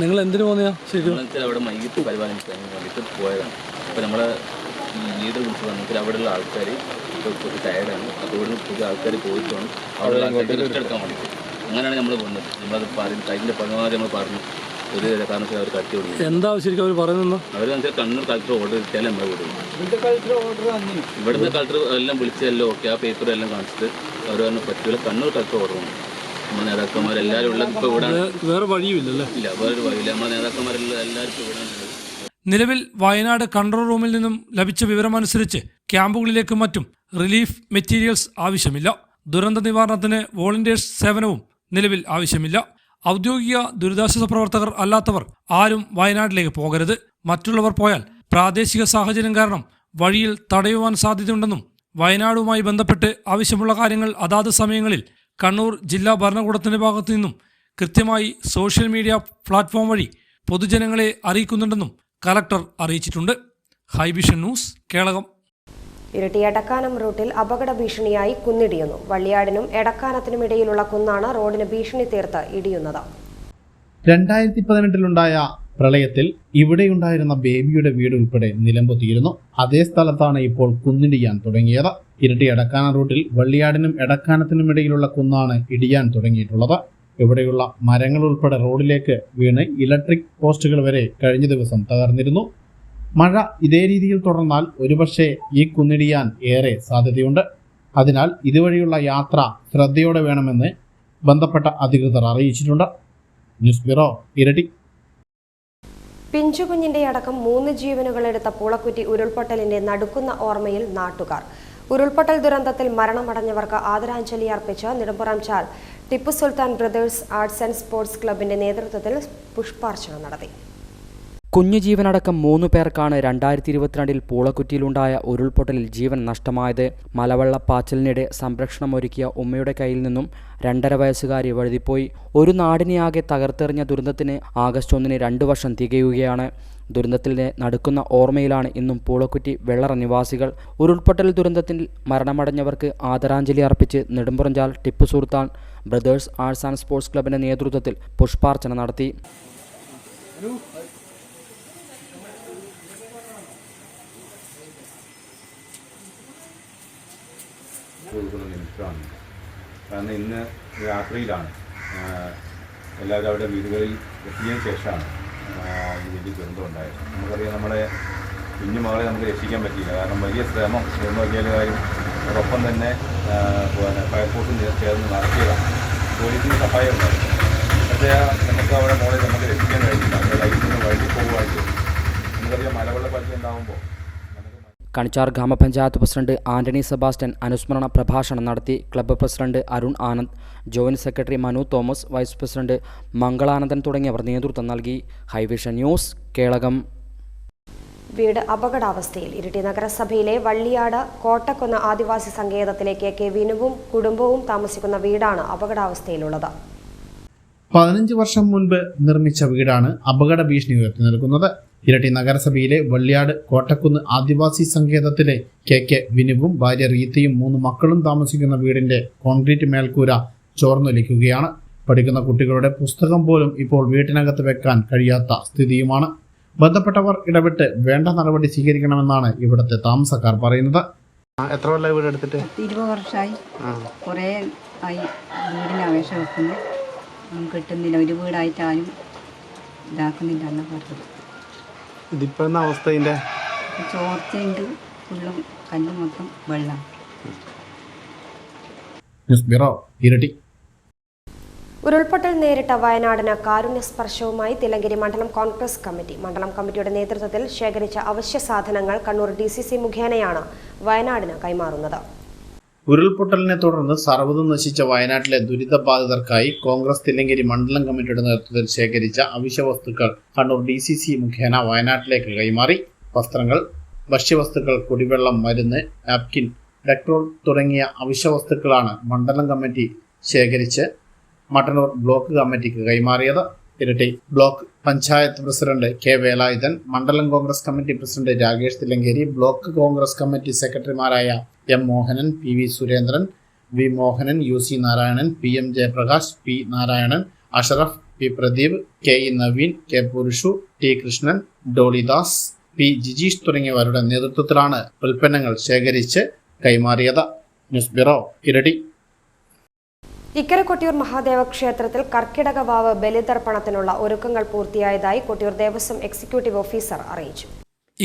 നിങ്ങൾ എന്തിനു പോകുന്ന അവിടെ മയ്യത്ത് പരിപാലിക്കാൻ വേണ്ടിയിട്ട് പോയതാണ്. അപ്പോൾ നമ്മളെ ലീഡർ വിളിച്ചു വന്നിട്ട് അവിടെയുള്ള ആൾക്കാർ കുറച്ച് ടയർഡാണ്. അതുകൊണ്ട് പുതിയ ആൾക്കാർ പോയിട്ടാണ് അവിടെ ലിസ്റ്റ് എടുക്കാൻ വേണ്ടിയിട്ട്. അങ്ങനെയാണ് നമ്മൾ വന്നത്. നമ്മളത് കഴിഞ്ഞ 14 നമ്മൾ പറഞ്ഞു ഒരു കാരണത്തിൽ അവർ കട്ടി കൊടുക്കും. എന്താ ശരിക്കും അവർ പറയുന്നത്? അവർ കണ്ണൂർ കളക്ടർ ഓർഡർ കിട്ടിയാലും നമ്മൾ വിടും. ഇവിടുത്തെ കളക്ടർ എല്ലാം വിളിച്ചെല്ലാം ഓക്കെ, ആ പേപ്പർ എല്ലാം കാണിച്ചിട്ട് അവർ പറഞ്ഞു പറ്റില്ല, കണ്ണൂർ കളക്ടർ ഓർഡർ വന്നു. നമ്മുടെ നേതാക്കന്മാരെല്ലാവരും ഉള്ളത് ഇപ്പോൾ വിടാൻ വേറെ വഴിയുമില്ലല്ലേ? ഇല്ല, വേറൊരു വഴിയില്ല. നമ്മുടെ നേതാക്കന്മാരെല്ലാം എല്ലാവർക്കും വിടാനുള്ളത്. നിലവിൽ വയനാട് കൺട്രോൾ റൂമിൽ നിന്നും ലഭിച്ച വിവരമനുസരിച്ച് ക്യാമ്പുകളിലേക്കും മറ്റും റിലീഫ് മെറ്റീരിയൽസ് ആവശ്യമില്ല. ദുരന്ത നിവാരണത്തിന് വോളണ്ടിയേഴ്സ് സേവനവും നിലവിൽ ആവശ്യമില്ല. ഔദ്യോഗിക ദുരിതാശ്വാസ പ്രവർത്തകർ അല്ലാത്തവർ ആരും വയനാട്ടിലേക്ക് പോകരുത്. മറ്റുള്ളവർ പോയാൽ പ്രാദേശിക സാഹചര്യം കാരണം വഴിയിൽ തടയുവാൻ സാധ്യതയുണ്ടെന്നും വയനാടുമായി ബന്ധപ്പെട്ട് ആവശ്യമുള്ള കാര്യങ്ങൾ അതാത് സമയങ്ങളിൽ കണ്ണൂർ ജില്ലാ ഭരണകൂടത്തിന്റെ ഭാഗത്തു നിന്നും കൃത്യമായി സോഷ്യൽ മീഡിയ പ്ലാറ്റ്ഫോം വഴി പൊതുജനങ്ങളെ അറിയിക്കുന്നുണ്ടെന്നും കലക്ടർ അറിയിച്ചിട്ടുണ്ട്. ഹൈവിഷൻ ന്യൂസ്, കേളകം. ഇരിട്ടി എടക്കാനം റൂട്ടിൽ അപകട ഭീഷണിയായി കുന്നിടിയുന്നു. വള്ളിയാടിനും എടക്കാനത്തിനും ഇടയിലുള്ള കുന്നാണ് റോഡിന് ഭീഷണി തീർത്ത് ഇടിയുന്നത്. 2018 പ്രളയത്തിൽ ഇവിടെയുണ്ടായിരുന്ന ബേബിയുടെ വീട് ഉൾപ്പെടെ നിലംപൊത്തിയിരുന്നു. അതേ സ്ഥലത്താണ് ഇപ്പോൾ കുന്നിടിയാൻ തുടങ്ങിയത്. ഇരിട്ടി എടക്കാനം റൂട്ടിൽ വള്ളിയാടിനും എടക്കാനത്തിനും ഇടയിലുള്ള കുന്നാണ് ഇടിയാൻ തുടങ്ങിയിട്ടുള്ളത്. ഇവിടെയുള്ള മരങ്ങൾ ഉൾപ്പെടെ റോഡിലേക്ക് വീണ് ഇലക്ട്രിക് പോസ്റ്റുകൾ വരെ കഴിഞ്ഞ ദിവസം തകർന്നിരുന്നു. മഴ ഇതേ രീതിയിൽ തുടർന്നാൽ ഒരുപക്ഷെ ഈ കുന്നിടിയാൻ ഏറെ സാധ്യതയുണ്ട്. അതിനാൽ ഇതുവഴിയുള്ള യാത്ര ശ്രദ്ധയോടെ വേണമെന്ന് ബന്ധപ്പെട്ട അധികൃതർ അറിയിച്ചിട്ടുണ്ട്. ന്യൂസ് ബ്യൂറോ, ഇരട്ടി. പിഞ്ചുകുഞ്ഞിന്റെ അടക്കം 3 ജീവനുകളെടുത്ത പൂളക്കുറ്റി ഉരുൾപൊട്ടലിന്റെ നടുക്കുന്ന ഓർമ്മയിൽ നാട്ടുകാർ. ഉരുൾപൊട്ടൽ ദുരന്തത്തിൽ മരണമടഞ്ഞവർക്ക് ആദരാഞ്ജലി അർപ്പിച്ച് നെടുമ്പുറം ചാൽ Tipu Sultan brothers arts and sports ക്ലബിന്റെ നേതൃത്വത്തിൽ പുഷ്പാർച്ചന നടത്തി. കുഞ്ഞു ജീവനടക്കം 3 പേർക്കാണ് 2022 പൂളക്കുറ്റിയിലുണ്ടായ ഉരുൾപൊട്ടലിൽ ജീവൻ നഷ്ടമായത്. മലവെള്ളപ്പാച്ചിലിനിടെ സംരക്ഷണമൊരുക്കിയ ഉമ്മയുടെ കയ്യിൽ നിന്നും 2.5 വയസ്സുകാരി വഴുതിപ്പോയി. ഒരു നാടിനെയാകെ തകർത്തെറിഞ്ഞ ദുരന്തത്തിന് ആഗസ്റ്റ് 1 2 വർഷം തികയുകയാണ്. ദുരന്തത്തിൻ്റെ നടുക്കുന്ന ഓർമ്മയിലാണ് ഇന്നും പൂളക്കുറ്റി വെള്ളറ നിവാസികൾ. ഉരുൾപൊട്ടൽ ദുരന്തത്തിൽ മരണമടഞ്ഞവർക്ക് ആദരാഞ്ജലി അർപ്പിച്ച് നെടുമ്പുറഞ്ചാൽ Tipu Sultan brothers arts and sports ക്ലബിന്റെ നേതൃത്വത്തിൽ പുഷ്പാർച്ചന നടത്തി. കാരണം ഇന്ന് രാത്രിയിലാണ് എല്ലാവരും അവരുടെ വീടുകളിൽ എത്തിയതിനു ശേഷമാണ് ഈ വലിയ ദുരന്തം ഉണ്ടായത്. നമുക്കറിയാം, നമ്മുടെ കുഞ്ഞു മകളെ നമുക്ക് രക്ഷിക്കാൻ പറ്റിയില്ല. കാരണം വലിയ ശ്രമം നോക്കിയാൽ കാര്യം അതോടൊപ്പം തന്നെ ഫയർഫോഴ്സും ചേർന്ന് നടത്തിയതാണ്. പോലീസിന് സഹായം ഉണ്ടായിരുന്നു. പക്ഷേ നമുക്ക് അവിടെ മോളെ നമുക്ക് രക്ഷിക്കാൻ കഴിഞ്ഞില്ല. നമ്മുടെ ലൈഫിൽ നിന്ന് വഴി പോകുവായിട്ട് നമുക്കറിയാം മലവെള്ളപ്പാച്ചിൽ ഉണ്ടാകുമ്പോൾ. കണിച്ചാർ ഗ്രാമപഞ്ചായത്ത് പ്രസിഡന്റ് ആന്റണി സെബാസ്റ്റ്യൻ അനുസ്മരണ പ്രഭാഷണം നടത്തി. Club president Arun Anand, joint secretary Manu Thomas, vice president Mangalanandan തുടങ്ങിയവർ നേതൃത്വം നൽകി. Hivision news, Kelakam. വീട് അപകടാവസ്ഥയിൽ. ഇരിട്ടി നഗരസഭയിലെ വള്ളിയാട് കോട്ടക്കുന്ന് ആദിവാസി സങ്കേതത്തിലേക്ക് കെ വിനുവും കുടുംബവും താമസിക്കുന്ന വീടാണ് അപകടാവസ്ഥയിലുള്ളത്. 15 വർഷം മുൻപ് നിർമ്മിച്ച വീടാണ് അപകട ഭീഷണി ഉയർത്തി നിൽക്കുന്നത്. ഇരട്ടി നഗരസഭയിലെ വള്ളിയാട് കോട്ടക്കുന്ന് ആദിവാസി സങ്കേതത്തിലെ കെ വിനുവും ഭാര്യ റീത്തയും 3 മക്കളും താമസിക്കുന്ന വീടിന്റെ കോൺക്രീറ്റ് മേൽക്കൂര ചോർന്നൊലിക്കുകയാണ്. പഠിക്കുന്ന കുട്ടികളുടെ പുസ്തകം പോലും ഇപ്പോൾ വീട്ടിനകത്ത് വെക്കാൻ കഴിയാത്ത സ്ഥിതിയുമാണ്. ബന്ധപ്പെട്ടവർ ഇടപെട്ട് വേണ്ട നടപടി സ്വീകരിക്കണമെന്നാണ് ഇവിടുത്തെ താമസക്കാർ പറയുന്നത്. എത്ര കൊല്ലമായി വീട് എടുത്തിട്ട്? 20 വർഷമായി. കുറേ ആയി വീടിന് അപേക്ഷ വെക്കുന്നു, കിട്ടുന്നില്ല. ഒരു വീടായിട്ടാരും ഇതാക്കുന്നില്ല എന്ന് പറഞ്ഞത്. ഇതിപ്പോൾ എന്ന അവസ്ഥ? ഇതിൻ്റെ ചോർച്ചയുണ്ട്, ഫുള്ളും കല്ല് മൊത്തം വെള്ളം. ന്യൂസ് ബ്യൂറോ, ഇരട്ടി. ഉരുൾപൊട്ടൽ നേരിട്ട വയനാടിന് കാരുണ്യസ്പർശവുമായി തില്ലങ്കേരി മണ്ഡലം കോൺഗ്രസ് കമ്മിറ്റി. മണ്ഡലം കമ്മിറ്റിയുടെ നേതൃത്വത്തിൽ ശേഖരിച്ച അവശ്യ സാധനങ്ങൾ കണ്ണൂർ DCC മുഖേനയാണ് വയനാടിന് കൈമാറുന്നത്. ഉരുൾപൊട്ടലിനെ തുടർന്ന് സർവ്വതും നശിച്ച വയനാട്ടിലെ ദുരിതബാധിതർക്കായി കോൺഗ്രസ് തില്ലങ്കേരി മണ്ഡലം കമ്മിറ്റിയുടെ നേതൃത്വത്തിൽ ശേഖരിച്ച അവശ്യ വസ്തുക്കൾ കണ്ണൂർ DCC മുഖേന വയനാട്ടിലേക്ക് കൈമാറി. വസ്ത്രങ്ങൾ, ഭക്ഷ്യവസ്തുക്കൾ, കുടിവെള്ളം, മരുന്ന്, നാപ്കിൻ, ഡെക്ടോൾ തുടങ്ങിയ അവശ്യ വസ്തുക്കളാണ് മണ്ഡലം കമ്മിറ്റി ശേഖരിച്ച് മട്ടന്നൂർ ബ്ലോക്ക് കമ്മിറ്റിക്ക് കൈമാറിയത്. Iritty block panchayat president K Velayudhan, മണ്ഡലം Congress committee president Rakesh Thillankeri, block Congress committee സെക്രട്ടറിമാരായ M Mohanan, PV Surendran, V Mohanan, UC Narayanan, PM Jayaprakash, P Narayanan, Ashraf, P Pradeep, KE Naveen, K Purushu, T Krishnan, Dolidas, P Jijeesh തുടങ്ങിയവരുടെ നേതൃത്വത്തിലാണ് ഉൽപ്പന്നങ്ങൾ ശേഖരിച്ച് കൈമാറിയത്. ന്യൂസ് ബ്യൂറോ, ഇരട്ടി. ഇക്കരെ കൊട്ടിയൂർ മഹാദേവ ക്ഷേത്രത്തിൽ കർക്കിടക വാവ് ബലിതർപ്പണത്തിനുള്ള ഒരുക്കങ്ങൾ പൂർത്തിയായതായി കൊട്ടിയൂർ ദേവസ്വം എക്സിക്യൂട്ടീവ് ഓഫീസർ അറിയിച്ചു.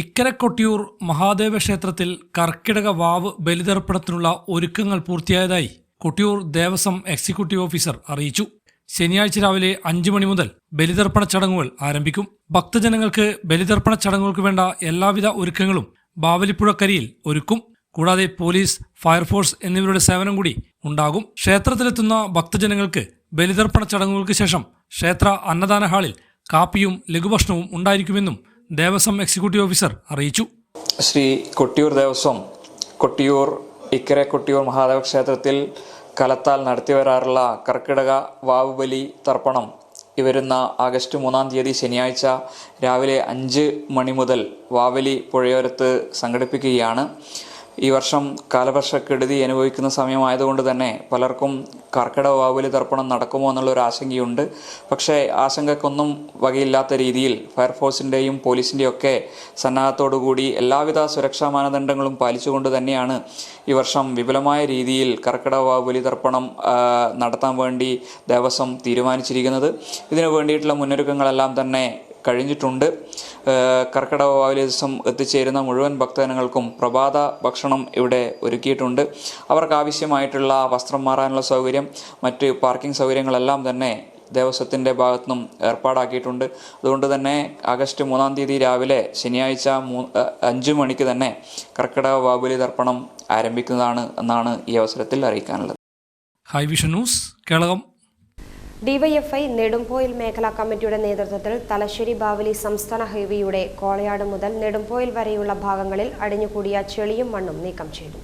ഇക്കരെ കൊട്ടിയൂർ മഹാദേവ ക്ഷേത്രത്തിൽ കർക്കിടക വാവ് ബലിതർപ്പണത്തിനുള്ള ഒരുക്കങ്ങൾ പൂർത്തിയായതായി കൊട്ടിയൂർ ദേവസ്വം എക്സിക്യൂട്ടീവ് ഓഫീസർ അറിയിച്ചു. ശനിയാഴ്ച രാവിലെ 5 മണി മുതൽ ബലിതർപ്പണ ചടങ്ങുകൾ ആരംഭിക്കും. ഭക്തജനങ്ങൾക്ക് ബലിതർപ്പണ ചടങ്ങുകൾക്ക് വേണ്ട എല്ലാവിധ ഒരുക്കങ്ങളും ബാവലിപ്പുഴക്കരിയിൽ ഒരുക്കും. കൂടാതെ പോലീസ്, ഫയർഫോഴ്സ് എന്നിവരുടെ സേവനം കൂടി ഉണ്ടാകും. ക്ഷേത്രത്തിലെത്തുന്ന ഭക്തജനങ്ങൾക്ക് ബലിതർപ്പണ ചടങ്ങുകൾക്ക് ശേഷം ക്ഷേത്ര അന്നദാന ഹാളിൽ കാപ്പിയും ലഘുഭക്ഷണവും ഉണ്ടായിരിക്കുമെന്നും ദേവസ്വം എക്സിക്യൂട്ടീവ് ഓഫീസർ അറിയിച്ചു. ശ്രീ കൊട്ടിയൂർ ദേവസ്വം കൊട്ടിയൂർ ഇക്കരെ കൊട്ടിയൂർ മഹാദേവ ക്ഷേത്രത്തിൽ കലത്താൽ നടത്തിവരാറുള്ള കർക്കിടക വാവുബലി തർപ്പണം വരുന്ന ആഗസ്റ്റ് 3-ാം തീയതി ശനിയാഴ്ച രാവിലെ 5 മണി മുതൽ വാവലി പുഴയോരത്ത് സംഘടിപ്പിക്കുകയാണ്. ഈ വർഷം കാലവർഷക്കെടുതി അനുഭവിക്കുന്ന സമയമായതുകൊണ്ട് തന്നെ പലർക്കും കർക്കിടക വാവുബലി തർപ്പണം നടക്കുമോ എന്നുള്ളൊരു ആശങ്കയുണ്ട്. പക്ഷേ ആശങ്കക്കൊന്നും വകയില്ലാത്ത രീതിയിൽ ഫയർഫോഴ്സിൻ്റെയും പോലീസിൻ്റെയും ഒക്കെ സന്നാഹത്തോടുകൂടി എല്ലാവിധ സുരക്ഷാ മാനദണ്ഡങ്ങളും പാലിച്ചുകൊണ്ട് തന്നെയാണ് ഈ വർഷം വിപുലമായ രീതിയിൽ കർക്കിടക വാവുബലി തർപ്പണം നടത്താൻ വേണ്ടി ദേവസ്വം തീരുമാനിച്ചിരിക്കുന്നത്. ഇതിനു വേണ്ടിയിട്ടുള്ള മുന്നൊരുക്കങ്ങളെല്ലാം തന്നെ കഴിഞ്ഞിട്ടുണ്ട്. കർക്കിടക വാവുബലി ദിവസം എത്തിച്ചേരുന്ന മുഴുവൻ ഭക്തജനങ്ങൾക്കും പ്രഭാത ഭക്ഷണം ഇവിടെ ഒരുക്കിയിട്ടുണ്ട്. അവർക്ക് ആവശ്യമായിട്ടുള്ള വസ്ത്രം മാറാനുള്ള സൗകര്യം, മറ്റ് പാർക്കിംഗ് സൗകര്യങ്ങളെല്ലാം തന്നെ ദേവസ്വത്തിൻ്റെ ഭാഗത്തുനിന്നും ഏർപ്പാടാക്കിയിട്ടുണ്ട്. അതുകൊണ്ട് തന്നെ ആഗസ്റ്റ് 3-ാം തീയതി രാവിലെ ശനിയാഴ്ച 5 മണിക്ക് തന്നെ കർക്കിടക വാവുബലി തർപ്പണം ആരംഭിക്കുന്നതാണ് എന്നാണ് ഈ അവസരത്തിൽ അറിയിക്കാനുള്ളത്. ഹൈവിഷൻ ന്യൂസ്, കേളകം. ഡിവൈഎഫ്ഐ നെടുംപോയിൽ മേഖലാ കമ്മിറ്റിയുടെ നേതൃത്വത്തിൽ തലശ്ശേരി ബാവലി സംസ്ഥാന ഹൈവേയുടെ കോളയാട് മുതൽ നെടുംപോയിൽ വരെയുള്ള ഭാഗങ്ങളിൽ അടിഞ്ഞുകൂടിയ ചെളിയും മണ്ണും നീക്കം ചെയ്തു.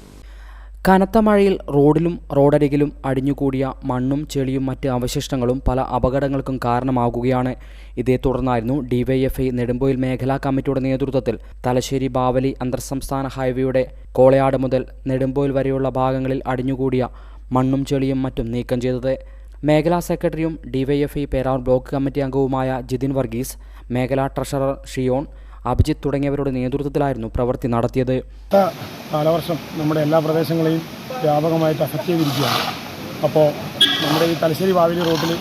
കനത്ത മഴയിൽ റോഡിലും റോഡരികിലും അടിഞ്ഞുകൂടിയ മണ്ണും ചെളിയും മറ്റ് അവശിഷ്ടങ്ങളും പല അപകടങ്ങൾക്കും കാരണമാകുകയാണ്. ഇതേ തുടർന്നായിരുന്നു ഡിവൈഎഫ്ഐ നെടുംപോയിൽ മേഖലാ കമ്മിറ്റിയുടെ നേതൃത്വത്തിൽ തലശ്ശേരി ബാവലി അന്തർസംസ്ഥാന ഹൈവേയുടെ കോളയാട് മുതൽ നെടുംപോയിൽ വരെയുള്ള ഭാഗങ്ങളിൽ അടിഞ്ഞുകൂടിയ മണ്ണും ചെളിയും മറ്റും നീക്കം ചെയ്തത്. മേഖലാ സെക്രട്ടറിയും ഡിവൈഎഫ്ഐ പേരാവൂർ ബ്ലോക്ക് കമ്മിറ്റി അംഗവുമായ ജിതിൻ വർഗീസ്, മേഖലാ ട്രഷറർ ഷിയോൺ, അഭിജിത്ത് തുടങ്ങിയവരുടെ നേതൃത്വത്തിലായിരുന്നു പ്രവൃത്തി നടത്തിയത്. കാലവർഷം നമ്മുടെ എല്ലാ പ്രദേശങ്ങളെയും വ്യാപകമായിട്ട് അഫക്റ്റ് ചെയ്തിരിക്കുകയാണ്. അപ്പോൾ നമ്മുടെ ഈ തലശ്ശേരി ബാവലി റോഡിൽ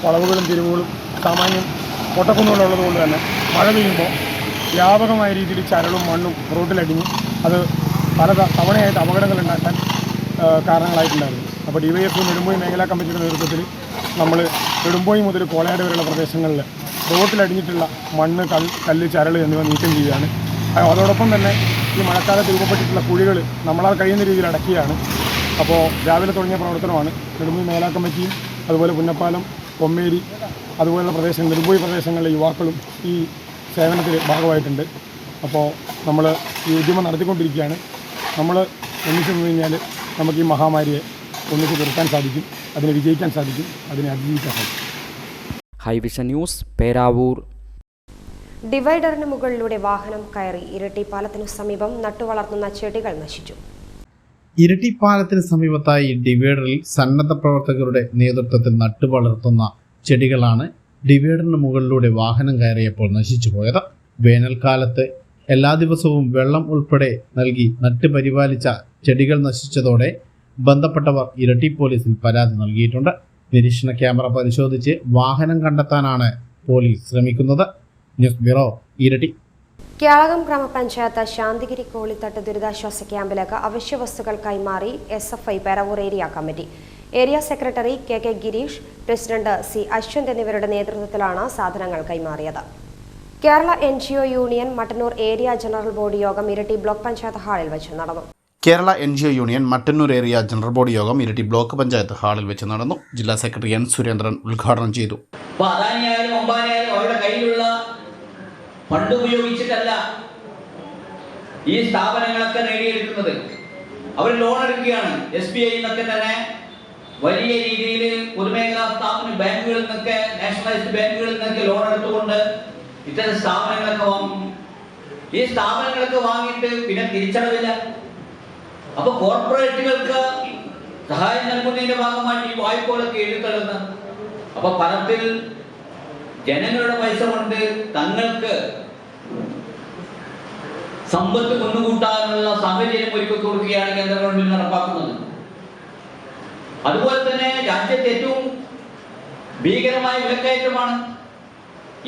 വളവുകളും തിരിവുകളും സാമാന്യം കോട്ടക്കുന്നുകളുള്ളത് കൊണ്ട് തന്നെ മഴ പെയ്യുമ്പോൾ വ്യാപകമായ രീതിയിൽ ചരളും മണ്ണും റോഡിലടിഞ്ഞ് അത് പല തവണയായിട്ട് അപകടങ്ങൾ ഉണ്ടാക്കാൻ കാരണങ്ങളായിട്ടുണ്ടായിരുന്നു. അപ്പോൾ DYFI നെടുമ്പോയി മേഖലാ കമ്മിറ്റിയുടെ നേതൃത്വത്തിൽ നമ്മൾ നെടുമ്പോയി മുതൽ കോളയാട് വരെയുള്ള പ്രദേശങ്ങളിൽ റോഡിലടിഞ്ഞിട്ടുള്ള മണ്ണ്, കല്ല്, ചരൾ എന്നിവ നീക്കം ചെയ്യുകയാണ്. അതോടൊപ്പം തന്നെ ഈ മഴക്കാലത്ത് രൂപപ്പെട്ടിട്ടുള്ള കുഴികൾ നമ്മളാൽ കഴിയുന്ന രീതിയിൽ അടക്കുകയാണ്. അപ്പോൾ രാവിലെ തുടങ്ങിയ പ്രവർത്തനമാണ്. നെടുമ്പോയി മേഖലാ കമ്മിറ്റിയും അതുപോലെ പുന്നപ്പാലം, കൊമ്മേരി അതുപോലുള്ള പ്രദേശങ്ങൾ, നെടുമ്പോയി പ്രദേശങ്ങളിലെ യുവാക്കളും ഈ സേവനത്തിൽ ഭാഗമായിട്ടുണ്ട്. അപ്പോൾ നമ്മൾ ഈ ഉദ്യമം നടത്തിക്കൊണ്ടിരിക്കുകയാണ്. നമ്മൾ ഒന്നിച്ചു നിന്ന് കഴിഞ്ഞാൽ നമുക്ക് ഈ മഹാമാരിയെ ഒന്നിച്ച് നിർത്താൻ സാധിക്കും, അതിനെ വിജയിക്കാൻ സാധിക്കും, അതിനെ അതിജീവിക്കാൻ സാധിക്കും. ഹൈവിഷൻ ന്യൂസ്, പേരാവൂർ. ഡിവൈഡറിന് മുകളിലൂടെ വാഹനം കയറി ഇരട്ടി പാലത്തിനു സമീപം നട്ടുവളർത്തുന്ന ചെടികൾ നശിച്ചു. ഇരട്ടി പാലത്തിന് സമീപത്തായി ഡിവൈഡറിൽ സന്നദ്ധ പ്രവർത്തകരുടെ നേതൃത്വത്തിൽ നട്ടുവളർത്തുന്ന ചെടികളാണ് ഡിവൈഡറിന് മുകളിലൂടെ വാഹനം കയറിയപ്പോൾ നശിച്ചു പോയത്. വേനൽക്കാലത്ത് എല്ലാ ദിവസവും വെള്ളം ഉൾപ്പെടെ നൽകി നട്ടുപരിപാലിച്ച ചെടികൾ നശിച്ചതോടെ ബന്ധപ്പെട്ടവർ ഇരട്ടി പോലീസിൽ പരാതി നൽകിയിട്ടുണ്ട്. നിരീക്ഷണ ക്യാമറ പരിശോധിച്ച് വാഹനം കണ്ടെത്താനാണ് പോലീസ് ശ്രമിക്കുന്നത്. ന്യൂസ് ബ്യൂറോ, ഇരട്ടി. ക്യാളകം ഗ്രാമപഞ്ചായത്ത് ശാന്തിഗിരി കോളിത്തട്ട് ദുരിതാശ്വാസ ക്യാമ്പിലേക്ക് അവശ്യ വസ്തുക്കൾ കൈമാറി SFI Peravoor area committee. Area secretary KK Girish, president C Ashwanth എന്നിവരുടെ നേതൃത്വത്തിലാണ് സാധനങ്ങൾ കൈമാറിയത്. Kerala NGO union Mattannur area general body യോഗം ഇരട്ടി ബ്ലോക്ക് പഞ്ചായത്ത് ഹാളിൽ വെച്ച് നടന്നു. Kerala NGO union Mattannur area general body യോഗം ഇരട്ടി ബ്ലോക്ക് പഞ്ചായത്ത് ഹാളിൽ വെച്ച് നടന്നു. ജില്ലാ സെക്രട്ടറി N സുരേന്ദ്രൻ ഉദ്ഘാടനം ചെയ്തു. അവരുടെ കയ്യിലുള്ള ഫണ്ട് ഉപയോഗിച്ചിട്ടല്ല ഈ സ്ഥാപനങ്ങളൊക്കെ നേടിയെടുക്കുന്നത്. അവർ ലോൺ എടുക്കുകയാണ്. SBI എന്നൊക്കെ തന്നെ വലിയ രീതിയിൽ പൊതുമേഖലാ സ്ഥാപന ബാങ്കുകളിൽ നിന്നൊക്കെ, നാഷണലൈസ്ഡ് ബാങ്കുകളിൽ നിന്നൊക്കെ ലോൺ എടുത്തുകൊണ്ട് ഇത്തരം സ്ഥാപനങ്ങളൊക്കെ വാങ്ങും. ഈ സ്ഥാപനങ്ങളൊക്കെ വാങ്ങിയിട്ട് പിന്നെ തിരിച്ചടവില്ല. അപ്പൊ കോർപ്പറേറ്റുകൾക്ക് സഹായം നൽകുന്നതിന്റെ ഭാഗമായിട്ട് ഈ വായ്പകളൊക്കെ എഴുതള്ളുന്നു. അപ്പൊ പണത്തിൽ ജനങ്ങളുടെ പൈസ കൊണ്ട് തങ്ങൾക്ക് സമ്പത്ത് കൊണ്ടുകൂട്ടാനുള്ള സാഹചര്യം ഒരുക്കി കൊടുക്കുകയാണ് കേന്ദ്ര ഗവൺമെന്റ് നടപ്പാക്കുന്നത്. അതുപോലെ തന്നെ രാജ്യത്തെ ഏറ്റവും ഭീകരമായ വിലക്കയറ്റമാണ്.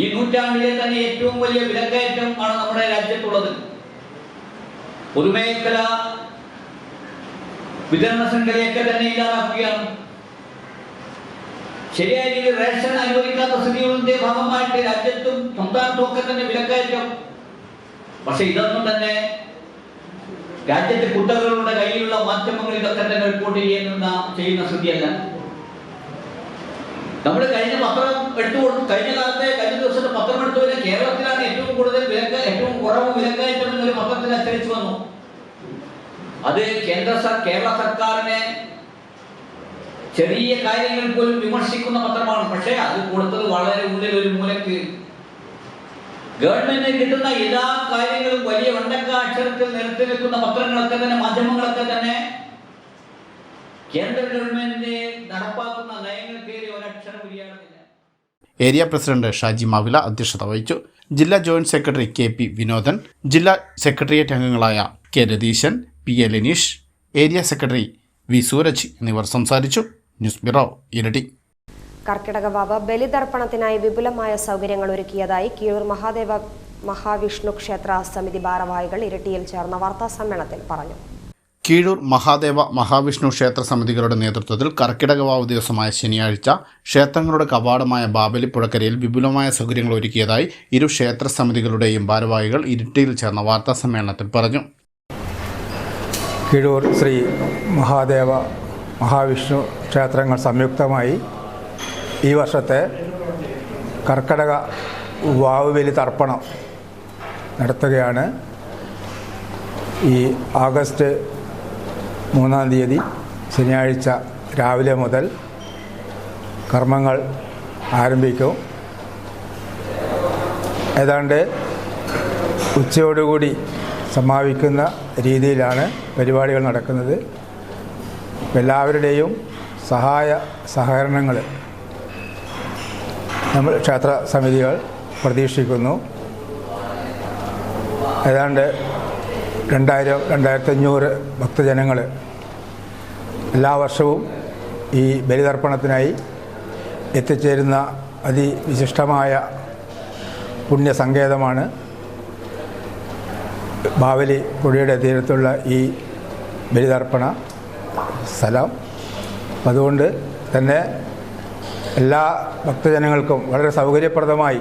ഈ നൂറ്റാണ്ടിലെ തന്നെ ഏറ്റവും വലിയ വിലക്കയറ്റം ആണ് നമ്മുടെ രാജ്യത്തുള്ളത്. പൊതുമേഖല വിതരണ ശൃംഖലയൊക്കെ തന്നെ ഇല്ലാതാക്കുകയാണ്. ശരിയായ രീതിയിൽ റേഷൻ അനുവദിക്കാത്ത സ്ഥിതികളുടെ ഭാഗമായിട്ട് രാജ്യത്തും സംസ്ഥാനത്തും ഒക്കെ തന്നെ വിലക്കയറ്റം. പക്ഷെ ഇതൊന്നും തന്നെ രാജ്യത്തെ കുത്തകളുടെ കയ്യിലുള്ള മാധ്യമങ്ങൾ ഇതൊക്കെ തന്നെ റിപ്പോർട്ട് ചെയ്യുന്ന സ്ഥിതിയല്ല. നമ്മൾ കഴിഞ്ഞ പത്രം എടുത്തു കൊടുത്തു, കഴിഞ്ഞ ദിവസത്തെ പത്രം എടുത്തു കഴിഞ്ഞാൽ കേരളത്തിലാണ് ഏറ്റവും കൂടുതൽ ഏറ്റവും കുറവ് വിലക്കയറ്റം എന്നൊരു പത്രത്തിൽ അച്ചടിച്ചു വന്നു. അത് കേരള സർക്കാരിനെ ചെറിയ കാര്യങ്ങൾ പോലും വിമർശിക്കുന്ന പത്രമാണ്. പക്ഷേ അത് കൊടുത്തത് വളരെ ഉള്ളിൽ ഒരു മൂലക്ക്. ഗവൺമെന്റിന് കിട്ടുന്ന എല്ലാ കാര്യങ്ങളും വലിയ വണ്ടക്ക അക്ഷരത്തിൽ നിരത്തി വെക്കുന്ന പത്രങ്ങളൊക്കെ തന്നെ, മാധ്യമങ്ങളൊക്കെ തന്നെ കേന്ദ്ര ഗവൺമെന്റ് നടപ്പാക്കുന്ന നയങ്ങൾക്കേറി ഒരക്ഷരം ഉരിയാടുന്നില്ല. ഏരിയ പ്രസിഡന്റ് ഷാജി മാവില അധ്യക്ഷത വഹിച്ചു. ജില്ലാ ജോയിന്റ് സെക്രട്ടറി KP വിനോദൻ, ജില്ലാ സെക്രട്ടേറിയറ്റ് അംഗങ്ങളായ K Ratheesan, PA Lineesh, area secretary V Sooraj എന്നിവർ സംസാരിച്ചു. ന്യൂസ് ബ്യൂറോ, ഇരട്ടി. കർക്കിടകവാവ് ബലിതർപ്പണത്തിനായി വിപുലമായ സൗകര്യങ്ങൾ ഒരുക്കിയതായി കീഴൂർ മഹാദേവ മഹാവിഷ്ണു ക്ഷേത്ര സമിതി ഭാരവാഹികൾ ഇരട്ടിയിൽ ചേർന്ന വാർത്താ സമ്മേളനത്തിൽ പറഞ്ഞു. കീഴൂർ മഹാദേവ മഹാവിഷ്ണു ക്ഷേത്ര സമിതികളുടെ നേതൃത്വത്തിൽ കർക്കിടകവാവ് ദിവസമായ ശനിയാഴ്ച ക്ഷേത്രങ്ങളുടെ കവാടമായ ബാബലിപ്പുഴക്കരയിൽ വിപുലമായ സൗകര്യങ്ങൾ ഒരുക്കിയതായി ഇരു ക്ഷേത്ര സമിതികളുടെയും ഭാരവാഹികൾ ഇരട്ടിയിൽ ചേർന്ന വാർത്താ സമ്മേളനത്തിൽ പറഞ്ഞു. കീഴൂർ ശ്രീ മഹാദേവ മഹാവിഷ്ണു ക്ഷേത്രങ്ങൾ സംയുക്തമായി ഈ വർഷത്തെ കർക്കിടക വാവുബലി തർപ്പണം നടത്തുകയാണ്. ഈ ആഗസ്റ്റ് 3-ാം തീയതി ശനിയാഴ്ച രാവിലെ മുതൽ കർമ്മങ്ങൾ ആരംഭിക്കും. ഏതാണ്ട് ഉച്ചയോടുകൂടി സമാപിക്കുന്ന രീതിയിലാണ് പരിപാടികൾ നടക്കുന്നത്. എല്ലാവരുടെയും സഹായ സഹകരണങ്ങൾ നമ്മൾ ക്ഷേത്ര സമിതികൾ പ്രതീക്ഷിക്കുന്നു. ഏതാണ്ട് 2000-2500 ഭക്തജനങ്ങൾ എല്ലാ വർഷവും ഈ ബലിതർപ്പണത്തിനായി എത്തിച്ചേരുന്ന അതിവിശിഷ്ടമായ പുണ്യസങ്കേതമാണ് ബാവലി പുഴയുടെ തീരത്തുള്ള ഈ ബലിതർപ്പണ സ്ഥലം. അതുകൊണ്ട് തന്നെ എല്ലാ ഭക്തജനങ്ങൾക്കും വളരെ സൗകര്യപ്രദമായി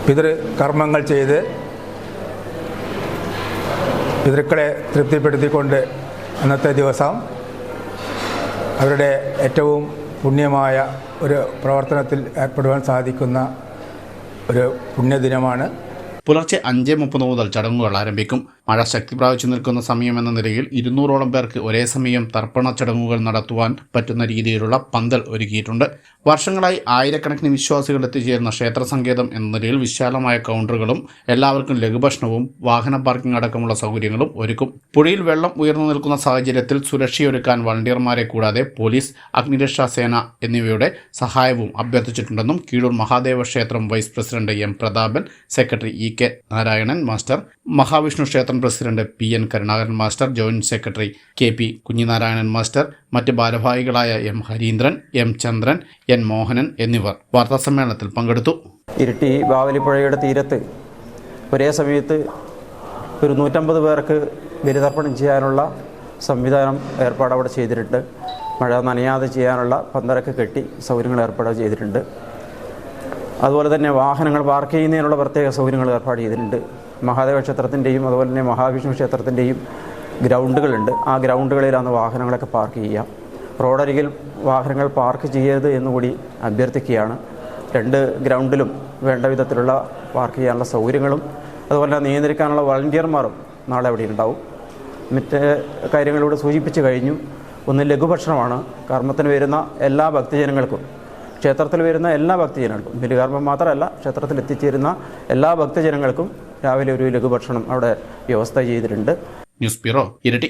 പിതൃകർമ്മങ്ങൾ ചെയ്ത് പിതൃക്കളെ തൃപ്തിപ്പെടുത്തിക്കൊണ്ട് അന്നത്തെ ദിവസം അവരുടെ ഏറ്റവും പുണ്യമായ ഒരു പ്രവർത്തനത്തിൽ ഏർപ്പെടുവാൻ സാധിക്കുന്ന ഒരു പുണ്യദിനമാണ്. പുലർച്ചെ 5:30 മുതൽ ചടങ്ങുകൾ ആരംഭിക്കും. മഴ ശക്തി പ്രാപിച്ചു നിൽക്കുന്ന സമയമെന്ന നിലയിൽ 200ഓളം പേർക്ക് ഒരേ സമയം തർപ്പണ ചടങ്ങുകൾ നടത്തുവാൻ പറ്റുന്ന രീതിയിലുള്ള പന്തൽ ഒരുക്കിയിട്ടുണ്ട്. വർഷങ്ങളായി ആയിരക്കണക്കിന് വിശ്വാസികൾ എത്തിച്ചേരുന്ന ക്ഷേത്ര സങ്കേതം എന്ന നിലയിൽ വിശാലമായ കൗണ്ടറുകളും എല്ലാവർക്കും ലഘുഭക്ഷണവും വാഹന പാർക്കിംഗ് അടക്കമുള്ള സൗകര്യങ്ങളും ഒരുക്കും. പുഴയിൽ വെള്ളം ഉയർന്നു നിൽക്കുന്ന സാഹചര്യത്തിൽ സുരക്ഷയൊരുക്കാൻ വളണ്ടിയർമാരെ കൂടാതെ പോലീസ്, അഗ്നിരക്ഷാ സേന എന്നിവയുടെ സഹായവും അഭ്യർത്ഥിച്ചിട്ടുണ്ടെന്നും കീഴൂർ മഹാദേവ ക്ഷേത്രം vice president M Prathapan, secretary EK Narayanan master, Mahavishnu ക്ഷേത്രം president PN Karunakaran master, joint secretary KP Kunhinarayanan master, മറ്റ് ഭാരവാഹികളായ M ഹരീന്ദ്രൻ, M ചന്ദ്രൻ, N മോഹനൻ എന്നിവർ വാർത്താസമ്മേളനത്തിൽ പങ്കെടുത്തു. ഇരിട്ടി ബാവലിപ്പുഴയുടെ തീരത്ത് ഒരേ സമയത്ത് ഒരു 150 പേർക്ക് ബലിതർപ്പണം ചെയ്യാനുള്ള സംവിധാനം ഏർപ്പാട് അവിടെ ചെയ്തിട്ടുണ്ട്. മഴ നനയാതെ ചെയ്യാനുള്ള പന്തലൊക്കെ കെട്ടി സൗകര്യങ്ങൾ ഏർപ്പാട് ചെയ്തിട്ടുണ്ട്. അതുപോലെ തന്നെ വാഹനങ്ങൾ പാർക്ക് ചെയ്യുന്നതിനുള്ള പ്രത്യേക സൗകര്യങ്ങൾ ഏർപ്പാട് ചെയ്തിട്ടുണ്ട്. മഹാദേവ ക്ഷേത്രത്തിൻ്റെയും അതുപോലെ തന്നെ മഹാവിഷ്ണു ക്ഷേത്രത്തിൻ്റെയും ഗ്രൗണ്ടുകളുണ്ട്. ആ ഗ്രൗണ്ടുകളിലാണ് വാഹനങ്ങളൊക്കെ പാർക്ക് ചെയ്യുക. റോഡരികിൽ വാഹനങ്ങൾ പാർക്ക് ചെയ്യരുത് എന്നുകൂടി അഭ്യർത്ഥിക്കുകയാണ്. 2 ഗ്രൗണ്ടിലും വേണ്ട വിധത്തിലുള്ള പാർക്ക് ചെയ്യാനുള്ള സൗകര്യങ്ങളും അതുപോലെ നിയന്ത്രിക്കാനുള്ള വളണ്ടിയർമാരും നാളെ അവിടെ ഉണ്ടാവും. മറ്റ് കാര്യങ്ങളിലൂടെ സൂചിപ്പിച്ചു കഴിഞ്ഞു. ഒന്ന് ലഘുഭക്ഷണമാണ്. കർമ്മത്തിന് വരുന്ന എല്ലാ ഭക്തജനങ്ങൾക്കും, ക്ഷേത്രത്തിൽ വരുന്ന എല്ലാ ഭക്തജനങ്ങൾക്കും, ബലികർമ്മം മാത്രമല്ല ക്ഷേത്രത്തിൽ എത്തിച്ചേരുന്ന എല്ലാ ഭക്തജനങ്ങൾക്കും രാവിലെ ഒരു ലഘുഭക്ഷണം അവിടെ വ്യവസ്ഥ ചെയ്തിട്ടുണ്ട്. News bureau, Iritty.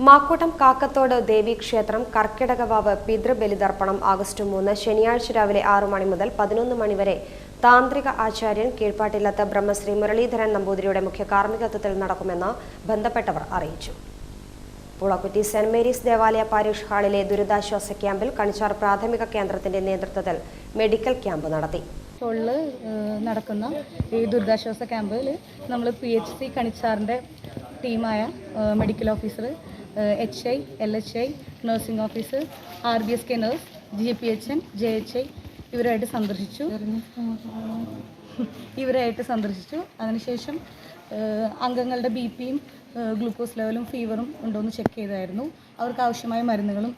മാക്കൂട്ടം കാക്കത്തോട് ദേവീക്ഷേത്രം കർക്കിടകവാവ് പിതൃബലിതർപ്പണം ആഗസ്റ്റ് 3 ശനിയാഴ്ച രാവിലെ 6 മണി മുതൽ 11 മണി വരെ താന്ത്രിക ആചാര്യൻ കീഴ്പാട്ടില്ലത്ത് ബ്രഹ്മശ്രീ മുരളീധരൻ നമ്പൂതിരിയുടെ മുഖ്യ കാർമ്മികത്വത്തിൽ നടക്കുമെന്ന് ബന്ധപ്പെട്ടവർ അറിയിച്ചു. പുളക്കുറ്റി സെന്റ് മേരീസ് ദേവാലയ പാരിഷ് ഹാളിലെ ദുരിതാശ്വാസ ക്യാമ്പിൽ കണിച്ചാർ പ്രാഥമിക കേന്ദ്രത്തിന്റെ നേതൃത്വത്തിൽ മെഡിക്കൽ ക്യാമ്പ് നടത്തി. നടക്കുന്ന ഈ ദുരിതാശ്വാസ ക്യാമ്പിൽ നമ്മൾ PHC കണിച്ചാറിൻ്റെ ടീമായ medical officer, HI, LHI, nursing officer, RBSK nurse, GPHN, JHI ഇവരായിട്ട് സന്ദർശിച്ചു. അതിനുശേഷം അംഗങ്ങളുടെ BPയും ഗ്ലൂക്കോസ് ലെവലും ഫീവറും ഉണ്ടോയെന്ന് ചെക്ക് ചെയ്തായിരുന്നു. അവർക്ക് ആവശ്യമായ മരുന്നുകളും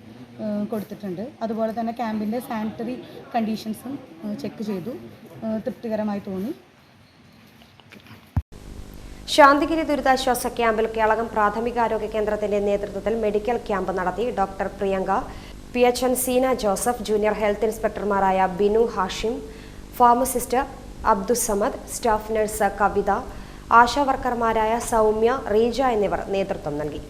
കൊടുത്തിട്ടുണ്ട്. അതുപോലെ തന്നെ ക്യാമ്പിൻ്റെ സാനിറ്ററി കണ്ടീഷൻസും ചെക്ക് ചെയ്തു. തൃപ്തികരമായി തോന്നി. ശാന്തിഗിരി ദുരിതാശ്വാസ ക്യാമ്പിൽ കേളകം പ്രാഥമികാരോഗ്യ കേന്ദ്രത്തിന്റെ നേതൃത്വത്തിൽ മെഡിക്കൽ ക്യാമ്പ് നടത്തി. Doctor Priyanka, PHN Seena Joseph, junior health ഇൻസ്പെക്ടർമാരായ Binu Hashim, pharmacist Abdussamad, staff nurse Kavitha, ആശാവർക്കർമാരായ സൗമ്യ, റീജ എന്നിവർ നേതൃത്വം നൽകി.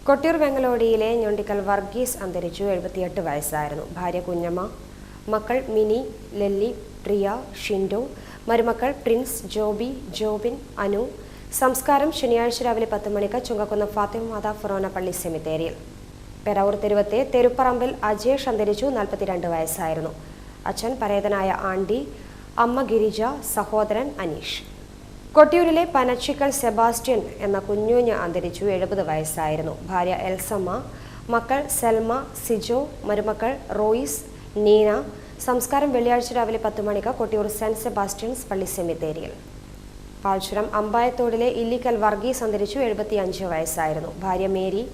കൊട്ടിയൂർ വെങ്ങലോടിയിലെ ഞൊണ്ടിക്കൽ വർഗീസ് അന്തരിച്ചു. 78 വയസ്സായിരുന്നു. ഭാര്യ കുഞ്ഞമ്മ, മക്കൾ മിനി, ലെല്ലി, പ്രിയ, ഷിൻഡോ, മരുമക്കൾ പ്രിൻസ്, ജോബി, ജോബിൻ, അനു. സംസ്കാരം ശനിയാഴ്ച രാവിലെ 10 മണിക്ക് ചുങ്കക്കുന്ന ഫാത്തിമ മാതാ ഫൊറോന പള്ളി സെമിത്തേരിയിൽ. പെരാവൂർ തെരുവത്തെ തെരുപ്പറമ്പിൽ അജേഷ് അന്തരിച്ചു. 42 വയസ്സായിരുന്നു. അച്ഛൻ പരേതനായ ആണ്ടി, അമ്മ ഗിരിജ, സഹോദരൻ അനീഷ്. കൊട്ടിയൂരിലെ പനച്ചിക്കൽ സെബാസ്റ്റ്യൻ എന്ന കുഞ്ഞുഞ്ഞ് അന്തരിച്ചു. 70 വയസ്സായിരുന്നു. ഭാര്യ എൽസമ്മ, മക്കൾ സെൽമ, സിജോ, മരുമക്കൾ റോയിസ്, നീന. സംസ്കാരം വെള്ളിയാഴ്ച രാവിലെ 10 മണിക്ക് കൊട്ടിയൂർ സെന്റ് സെബാസ്റ്റ്യൻസ് പള്ളി സെമിത്തേരിയിൽ. പാൽച്ചുരം അമ്പായത്തോടിലെ ഇല്ലിക്കൽ വർഗീസ് അന്തരിച്ചു. 75 വയസ്സായിരുന്നു. ഭാര്യ മേരി,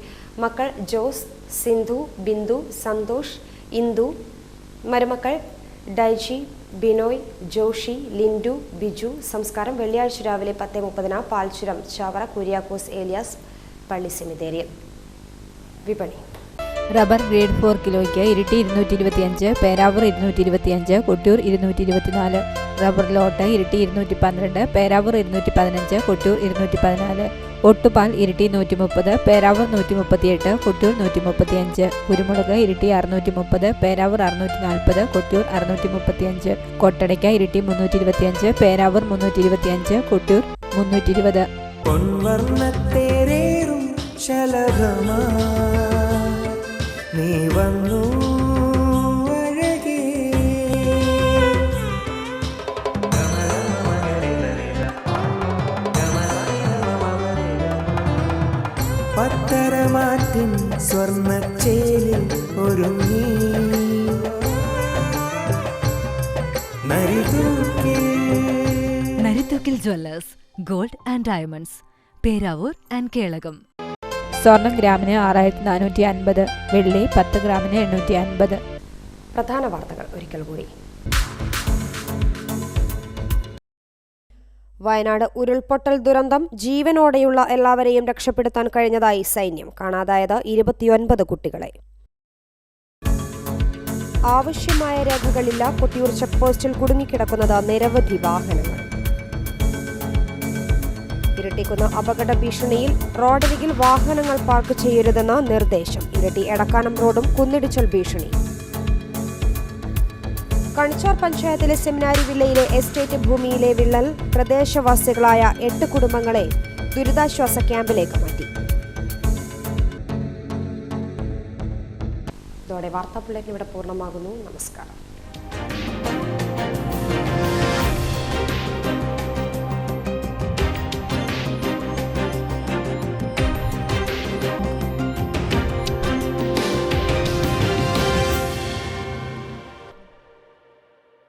മക്കൾ ജോസ്, സിന്ധു, ബിന്ദു, സന്തോഷ്, ഇന്ദു. മരുമക്കൾ ഡൈജി, ബിനോയ്, ജോഷി, ലിൻഡു, ബിജു. സംസ്കാരം വെള്ളിയാഴ്ച രാവിലെ 10:30 പാൽച്ചുരം ചാവറ കുര്യാക്കോസ് ഏലിയാസ് പള്ളി സെമിത്തേരിയിൽ. വിപണി. റബ്ബർ ഗ്രേഡ് 4 കിലോയ്ക്ക് ഇരിട്ടി 225, പേരാവൂർ 225, കൊട്ടിയൂർ 224. റബ്ബർ ലോട്ട് ഇരിട്ടി 212, പേരാവൂർ 215, കൊട്ടിയൂർ 214. ഒട്ടുപാൽ ഇരിട്ടി 130, പേരാവൂർ 138, കൊട്ടിയൂർ 135. കുരുമുളക് ഇരിട്ടി 630, പേരാവൂർ 640, കൊട്ടിയൂർ 635. കൊട്ടടയ്ക്ക ഇരിട്ടി 325, പേരാവൂർ 325, കൊട്ടിയൂർ 320. നീ വന്നു അഴകേ സ്വർണ്ണച്ചേലിൽ ഒരുങ്ങി Narithookil Jewellers gold and diamonds Peravoor and Kelakam. സ്വർണം ഗ്രാമിന് 6450, വെള്ളി 10 ഗ്രാമിന് 850. പ്രധാന വാർത്തകൾ ഒരിക്കൽ കൂടി. വയനാട് ഉരുൾപൊട്ടൽ ദുരന്തം ജീവനോടെയുള്ള എല്ലാവരെയും രക്ഷപ്പെടുത്താൻ കഴിഞ്ഞതായി സൈന്യം. കാണാതായത് 29 കുട്ടികളെ. ആവശ്യമായ രേഖകളില്ല. കൊട്ടിയൂർ ചെക്ക് പോസ്റ്റിൽ കുടുങ്ങിക്കിടക്കുന്നത് നിരവധി വാഹനങ്ങൾ. ഇരട്ടിക്കുന്ന അപകട ഭീഷണിയിൽ റോഡരികിൽ വാഹനങ്ങൾ പാർക്ക് ചെയ്യരുതെന്ന നിർദ്ദേശം. ഇരട്ടി എടക്കാനം റോഡും കുന്നിടിച്ചൽ ഭീഷണി. കണിച്ചാർ പഞ്ചായത്തിലെ സെമിനാരി വില്ലയിലെ എസ്റ്റേറ്റ് ഭൂമിയിലെ വിള്ളൽ പ്രദേശവാസികളായ 8 കുടുംബങ്ങളെ ദുരിതാശ്വാസ ക്യാമ്പിലേക്ക് മാറ്റി. ഇതോടെ വാർത്താ ബുള്ളറ്റിൻ ഇവിടെ പൂർണ്ണമാകുന്നു. നമസ്കാരം.